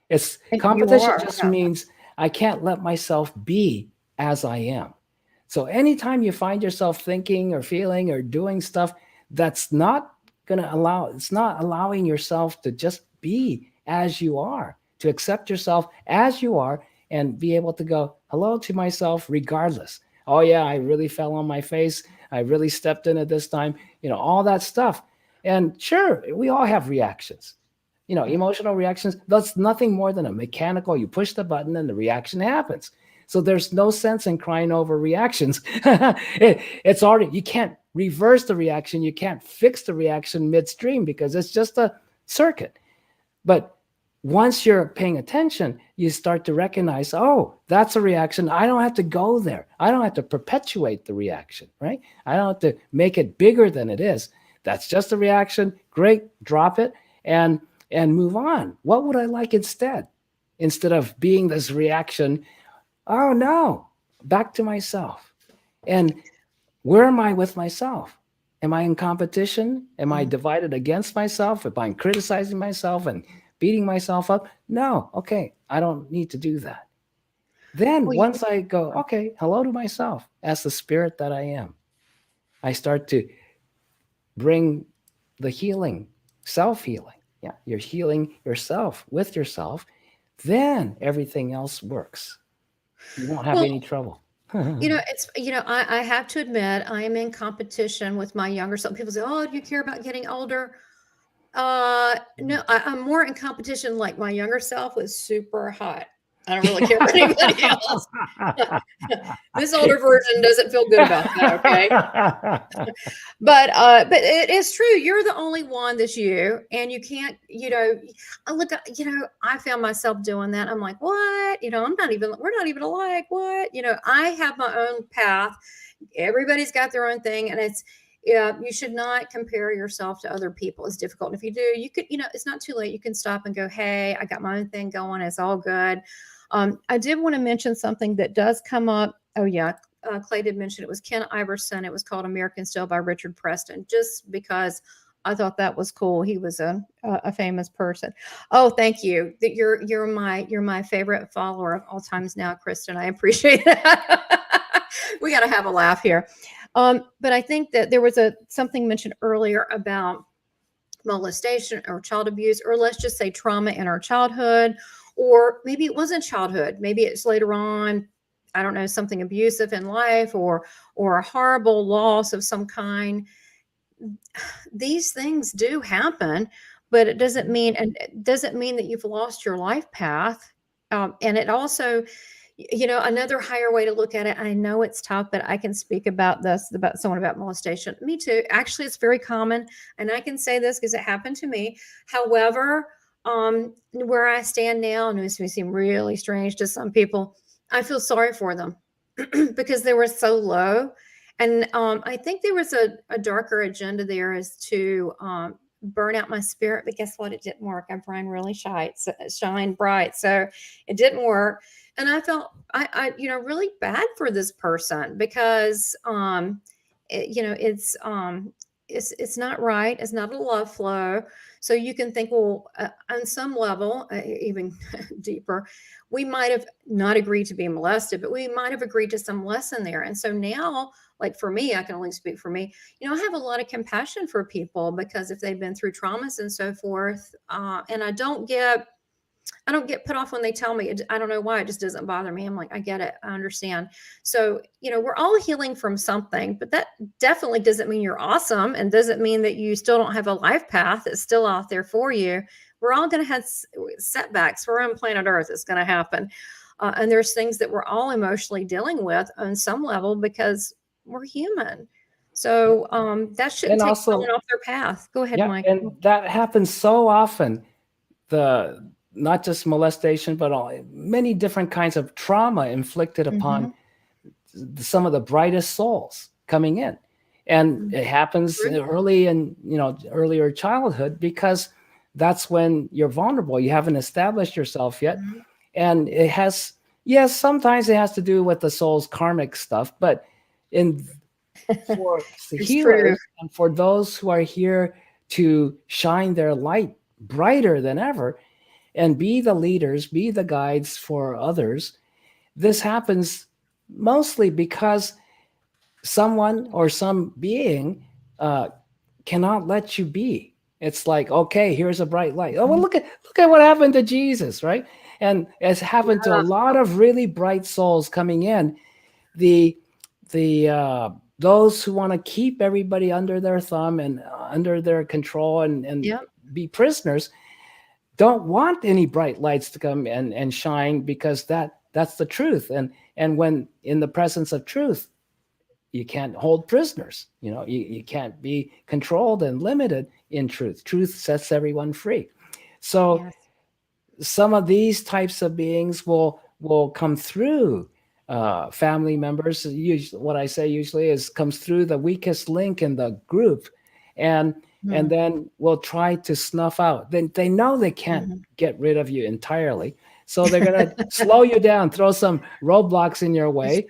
It's competition just means I can't let myself be as I am. So anytime you find yourself thinking or feeling or doing stuff that's not going to it's not allowing yourself to just be as you are, to accept yourself as you are and be able to go hello to myself regardless. Oh yeah, I really fell on my face. I really stepped in at this time, all that stuff. And sure, we all have reactions. Emotional reactions, that's nothing more than a mechanical, you push the button and the reaction happens. So there's no sense in crying over reactions. It's already, you can't reverse the reaction. You can't fix the reaction midstream because it's just a circuit. But once you're paying attention, you start to recognize, oh, that's a reaction. I don't have to go there. I don't have to perpetuate the reaction, right? I don't have to make it bigger than it is. That's just a reaction. Great, drop it and move on. What would I like instead? Instead of being this reaction, oh no, back to myself. And where am I with myself? Am I in competition? Am I divided against myself? Am I criticizing myself and beating myself up? No, okay, I don't need to do that. Then once I go, okay, hello to myself as the spirit that I am, I start to bring the healing, self-healing. Yeah, you're healing yourself with yourself. Then everything else works. You won't have any trouble. It's, I have to admit, I am in competition with my younger self. People say, "Oh, do you care about getting older?" No, I'm more in competition. Like my younger self was super hot. I don't really care about anybody else. This older version doesn't feel good about that. Okay. But it is true. You're the only one that's you, and you can't. I look. I found myself doing that. I'm like, what? I'm not even. We're not even alike. What? I have my own path. Everybody's got their own thing, and it's. Yeah, you should not compare yourself to other people. It's difficult. And if you do, you could. It's not too late. You can stop and go, hey, I got my own thing going. It's all good. I did want to mention something that does come up. Oh yeah, Clay did mention it was Ken Iverson. It was called American Still by Richard Preston, just because I thought that was cool. He was a famous person. Oh, thank you. That you're my favorite follower of all times now, Kristen. I appreciate that. We got to have a laugh here. But I think that there was something mentioned earlier about molestation or child abuse, or let's just say trauma in our childhood, or maybe it wasn't childhood. Maybe it's later on. I don't know, something abusive in life, or a horrible loss of some kind. These things do happen, but it doesn't mean that you've lost your life path. And it also, another higher way to look at it. I know it's tough, but I can speak about someone about molestation. Me too. Actually, it's very common, and I can say this because it happened to me. However, where I stand now, and this may seem really strange to some people, I feel sorry for them because they were so low. And I think there was a darker agenda there, as to burn out my spirit. But guess what? It didn't work. I'm trying really shine bright. So it didn't work. And I felt really bad for this person because it's not right. It's not a love flow. So you can think, well, on some level, even deeper, we might have not agreed to be molested, but we might have agreed to some lesson there. And so now, like for me, I can only speak for me, I have a lot of compassion for people, because if they've been through traumas and so forth, and I don't get put off when they tell me. I don't know why. It just doesn't bother me. I'm like, I get it. I understand. So, we're all healing from something, but that definitely doesn't mean you're awesome, and doesn't mean that you still don't have a life path that's still out there for you. We're all going to have setbacks. We're on planet Earth. It's going to happen. And there's things that we're all emotionally dealing with on some level, because we're human. So that shouldn't take someone off their path. Go ahead, Mike. And that happens so often. Not just molestation, but many different kinds of trauma inflicted upon some of the brightest souls coming in. And it happens early in, earlier childhood, because that's when you're vulnerable. You haven't established yourself yet. And sometimes it has to do with the soul's karmic stuff, but for the healers and for those who are here to shine their light brighter than ever, and be the leaders, be the guides for others, this happens mostly because someone or some being cannot let you be. It's like, okay, here's a bright light. Oh, well, look at what happened to Jesus, right? And it's happened to a lot of really bright souls coming in. Those who want to keep everybody under their thumb and under their control and be prisoners don't want any bright lights to come and shine, because that's the truth. And when in the presence of truth, you can't hold prisoners. You can't be controlled and limited in truth. Truth sets everyone free. So some of these types of beings will come through family members. Usually, what I say usually is comes through the weakest link in the group, and then we'll try to snuff out. Then they know they can't get rid of you entirely, so they're going to slow you down, throw some roadblocks in your way,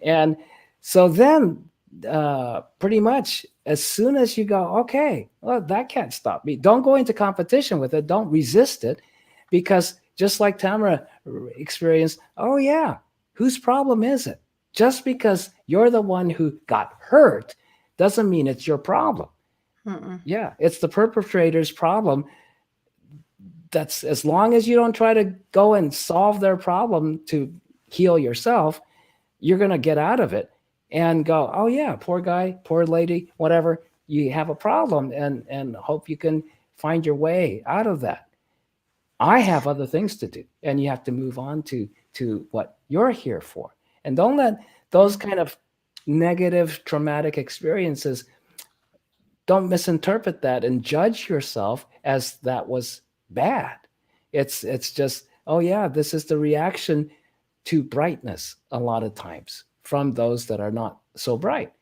and so then pretty much as soon as you go, okay, well, that can't stop me. Don't go into competition with it. Don't resist it, because just like Tamara experienced, oh yeah, whose problem is it? Just because you're the one who got hurt doesn't mean it's your problem. Yeah, it's the perpetrator's problem. That's as long as you don't try to go and solve their problem to heal yourself, you're going to get out of it and go, oh yeah, poor guy, poor lady, whatever. You have a problem, and hope you can find your way out of that. I have other things to do, and you have to move on to what you're here for. And don't let those kind of negative traumatic experiences, don't misinterpret that and judge yourself as that was bad. It's just, oh yeah, this is the reaction to brightness a lot of times from those that are not so bright.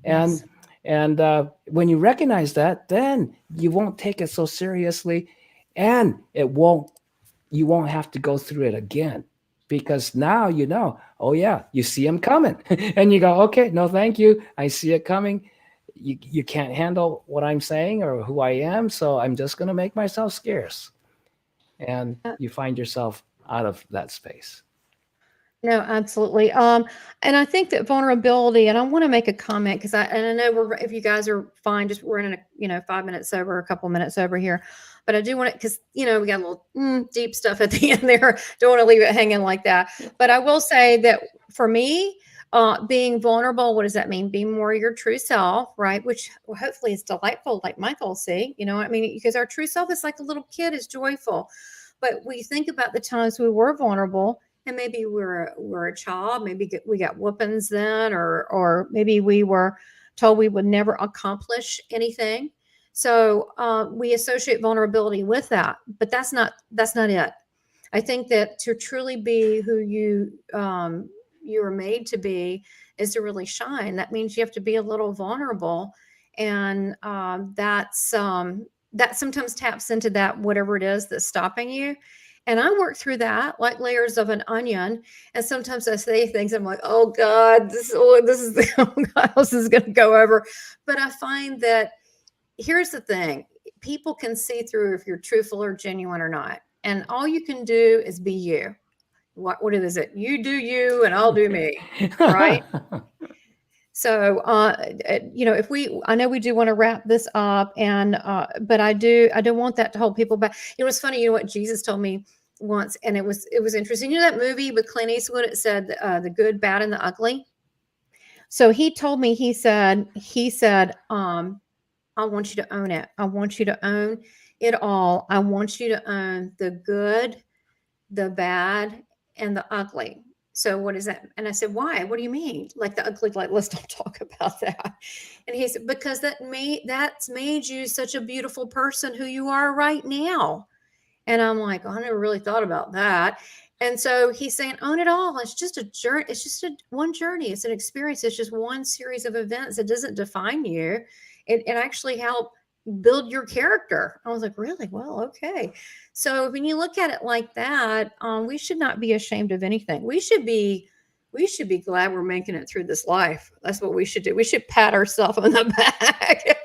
Yes. And when you recognize that, then you won't take it so seriously, and you won't have to go through it again, because now you know, oh yeah, you see them coming, and you go, okay, no, thank you, I see it coming. You can't handle what I'm saying or who I am, so I'm just going to make myself scarce, and you find yourself out of that space. No, absolutely. And I think that vulnerability, and I want to make a comment because I know if you guys are fine, just we're in a, 5 minutes over, a couple minutes over here, but I do want to, because, we got a little deep stuff at the end there. Don't want to leave it hanging like that. But I will say that for me, being vulnerable, what does that mean? Being more your true self, right? Which hopefully is delightful, like Michael see, what I mean? Because our true self is like a little kid, is joyful. But we think about the times we were vulnerable, and maybe we're a child, maybe we got whoopings then, or maybe we were told we would never accomplish anything. So we associate vulnerability with that, but that's not it. I think that to truly be who you are made to be is to really shine. That means you have to be a little vulnerable, and that sometimes taps into that whatever it is that's stopping you. And I work through that like layers of an onion. And sometimes I say things, I'm like, oh God, this is oh God, this is going to go over. But I find that here's the thing: people can see through if you're truthful or genuine or not. And all you can do is be you. What is it? You do you, and I'll do me. Right. So, I know we do want to wrap this up, and but I don't want that to hold people back. It was funny, what Jesus told me once, and it was interesting. That movie with Clint Eastwood? It said the good, bad, and the ugly. So he told me, he said, I want you to own it. I want you to own it all. I want you to own the good, the bad, and the ugly. So what is that? And I said, why? What do you mean? Like the ugly, like, let's not talk about that. And he said, because that's made you such a beautiful person who you are right now. And I'm like, oh, I never really thought about that. And so he's saying, own it all. It's just a journey. It's just one journey. It's an experience. It's just one series of events. It doesn't define you. It actually helped build your character. I was like, really? Well, okay. So when you look at it like that, we should not be ashamed of anything. We should be glad we're making it through this life. That's what we should do. We should pat ourselves on the back.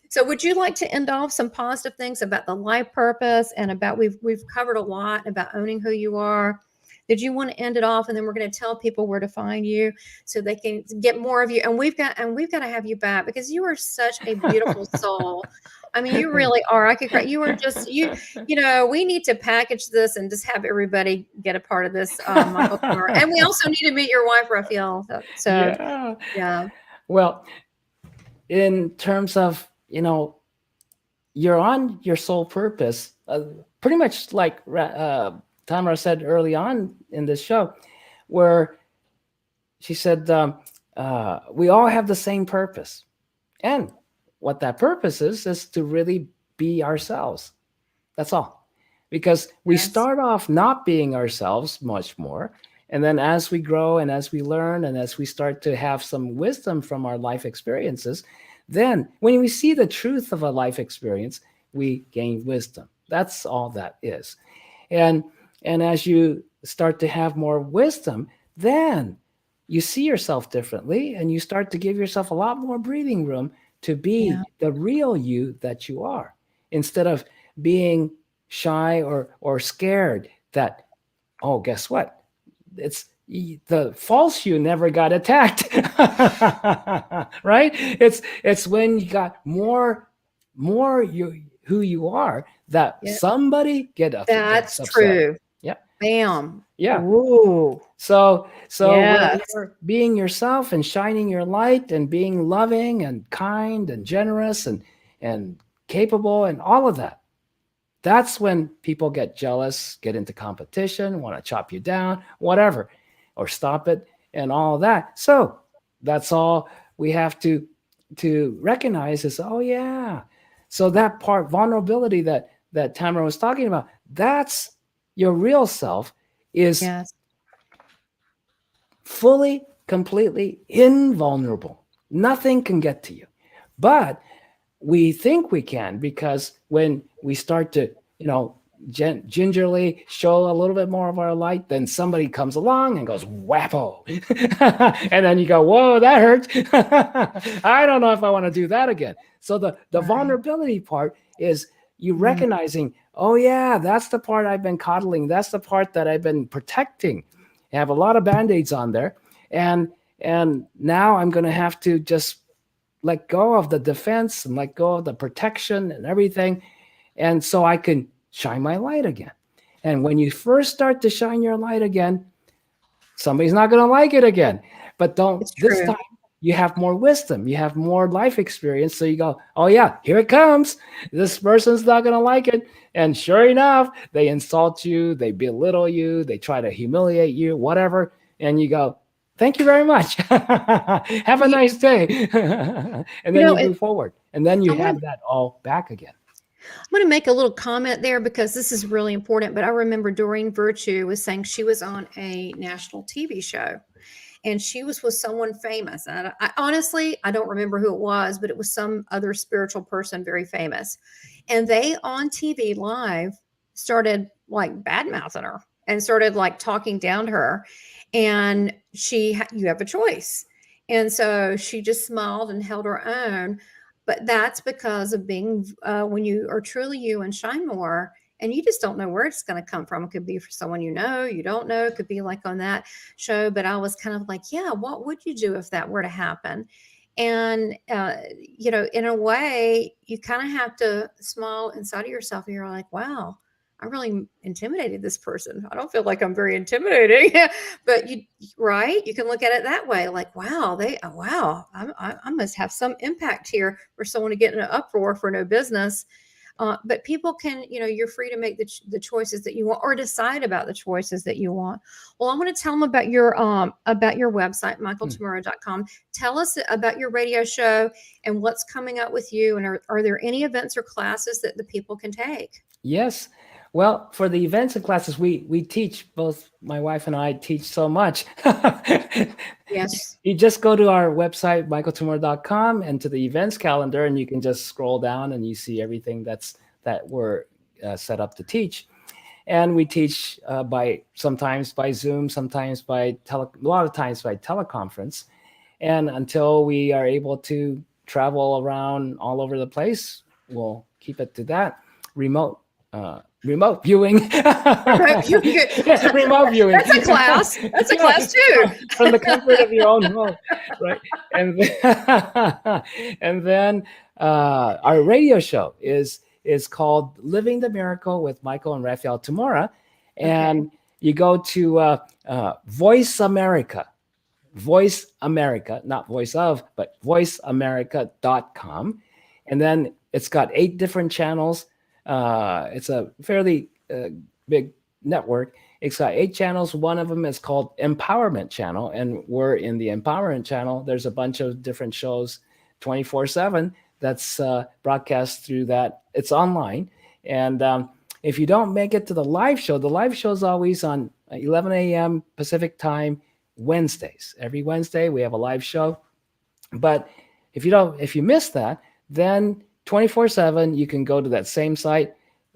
So would you like to end off some positive things about the life purpose and about, we've covered a lot about owning who you are. Did you want to end it off? And then we're going to tell people where to find you so they can get more of you. And we've got to have you back because you are such a beautiful soul. I mean, you really are. I could cry. You are just, we need to package this and just have everybody get a part of this, Michael Tamura. And we also need to meet your wife, Raphael. So yeah. Well, in terms of, you're on your soul purpose, pretty much like Tamara said early on in this show, where she said, we all have the same purpose. And what that purpose is to really be ourselves. That's all. Because we start off not being ourselves much more. And then as we grow and as we learn and as we start to have some wisdom from our life experiences, then when we see the truth of a life experience, we gain wisdom. That's all that is. And as you start to have more wisdom, then you see yourself differently and you start to give yourself a lot more breathing room to be the real you that you are, instead of being shy or scared that, oh, guess what? It's the false you never got attacked, right? It's when you got more who you are that somebody gets That's upset. true. Yeah. Bam. Yeah. Ooh. So when Yes. you're being yourself and shining your light and being loving and kind and generous and capable and all of that, that's when people get jealous, get into competition, want to chop you down, whatever, or stop it and all of that. So that's all we have to recognize is, oh yeah. So that part, vulnerability that Tamara was talking about, that's your real self, is Yes. fully, completely invulnerable. Nothing can get to you. But we think we can, because when we start to, gingerly show a little bit more of our light, then somebody comes along and goes whappo. And then you go, whoa, that hurts. I don't know if I want to do that again. So the Right. vulnerability part is you Mhm. recognizing, oh yeah, that's the part I've been coddling. That's the part that I've been protecting. I have a lot of band-aids on there. And now I'm going to have to just let go of the defense and let go of the protection and everything. And so I can shine my light again. And when you first start to shine your light again, somebody's not going to like it again. But It's this true. time you have more wisdom, you have more life experience. So you go, oh yeah, here it comes. This person's not going to like it. And sure enough, they insult you, they belittle you, they try to humiliate you, whatever. And you go, thank you very much. Have a You, nice day. And you then know, you move forward. And then you I want have that all back again. I'm going to make a little comment there because this is really important. But I remember Doreen Virtue was saying she was on a national TV show, and she was with someone famous. And I honestly, I don't remember who it was, but it was some other spiritual person, very famous. And they on TV live started like bad mouthing her and started like talking down to her. And you have a choice. And so she just smiled and held her own. But that's because of being, when you are truly you and shine more, and you just don't know where it's going to come from. It could be for someone you don't know. It could be like on that show. But I was kind of like, yeah, what would you do if that were to happen? And, in a way, you kind of have to smile inside of yourself, and you're like, wow, I really intimidated this person. I don't feel like I'm very intimidating, but right? You can look at it that way, like, wow, I must have some impact here for someone to get in an uproar for no business. But people can, you're free to make the choices that you want, or decide about the choices that you want. Well, I want to tell them about your website, michaeltamura.com. Tell us about your radio show and what's coming up with you. And are there any events or classes that the people can take? Yes. Well, for the events and classes, we teach, both my wife and I teach so much. Yes. You just go to our website, michaeltamura.com, and to the events calendar, and you can just scroll down and you see everything that we're set up to teach. And we teach sometimes by Zoom, sometimes a lot of times by teleconference. And until we are able to travel around all over the place, we'll keep it to that. Remote viewing. Remote viewing. Remote viewing. That's a class. That's a class too. From the comfort of your own home, right? And then our radio show is called Living the Miracle with Michael and Raphael Tamura. And Okay. you go to Voice America, not voice of, but voiceamerica.com. And then it's got 8 different channels. It's a fairly big network. It's got 8 channels. One of them is called Empowerment Channel, and we're in the Empowerment Channel. There's a bunch of different shows 24/7 that's broadcast through that. It's online. And if you don't make it to the live show is always on 11 a.m. Pacific time, Wednesdays. Every Wednesday we have a live show. But if you miss that, then 24/7 you can go to that same site,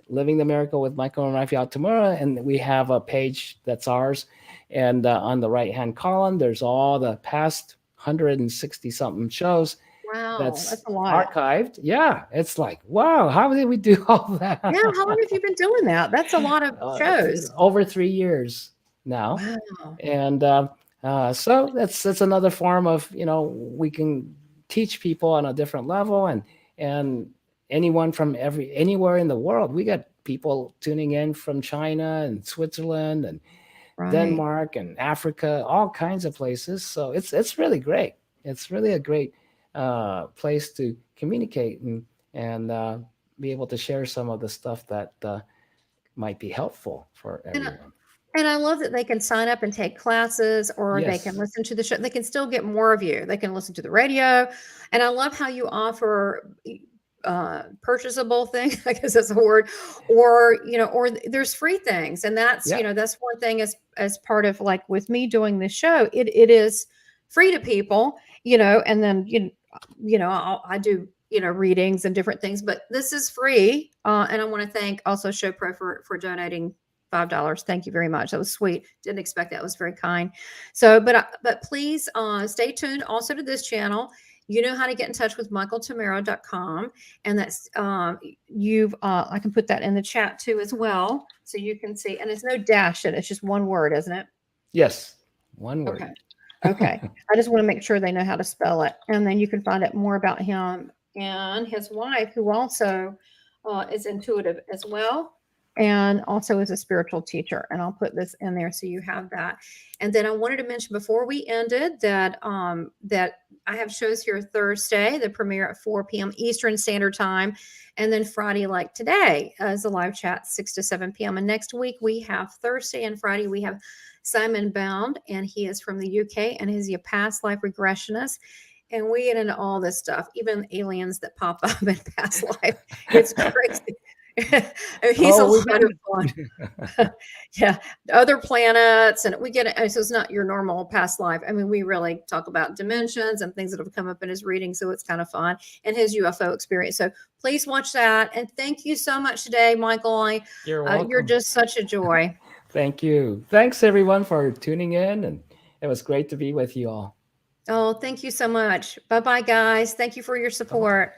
Living the Miracle with Michael and Raphael Tamura, and we have a page that's ours. And on the right-hand column, there's all the past 160 something shows Wow, that's that's a lot. archived. Yeah, it's like, wow, how did we do all that? Yeah, how long have you been doing that? That's a lot of shows. Over 3 years now. Wow. And so that's another form of, we can teach people on a different level, and anyone from anywhere in the world. We got people tuning in from China and Switzerland and Right. Denmark and Africa, all kinds of places. So it's really great. It's really a great place to communicate and be able to share some of the stuff that might be helpful for And everyone. And I love that they can sign up and take classes, or they can Yes. listen to the show. They can still get more of you. They can listen to the radio. And I love how you offer purchasable things, I guess that's a word, or, or there's free things. And that's, Yeah. that's one thing as part of, like, with me doing this show, it is free to people, and then, I do, readings and different things, but this is free. And I want to thank also Show Pro for donating $5. Thank you very much. That was sweet. Didn't expect that. It was very kind. So, but please stay tuned also to this channel. You know how to get in touch with michaeltamura.com. And that's I can put that in the chat too as well. So you can see, and it's no dash in it. It's just one word, isn't it? Yes. One word. Okay. Okay. I just want to make sure they know how to spell it. And then you can find out more about him and his wife, who also is intuitive as well, and also is a spiritual teacher. And I'll put this in there so you have that. And then I wanted to mention before we ended that that I have shows here Thursday, the premiere at 4 p.m. Eastern Standard Time, and then Friday, like today, as a live chat, 6 to 7 p.m. And next week we have Thursday and Friday we have Simon Bound, and he is from the UK, and he's a past life regressionist. And we get into all this stuff, even aliens that pop up in past life. It's crazy. He's a lot of fun. Yeah, other planets, and we get it. So it's not your normal past life. I mean, we really talk about dimensions and things that have come up in his reading, so it's kind of fun, and his UFO experience. So please watch that. And thank you so much today, Michael. You're welcome. You're just such a joy. Thank you. Thanks everyone for tuning in, and it was great to be with you all. Oh, thank you so much. Bye-bye, guys. Thank you for your support.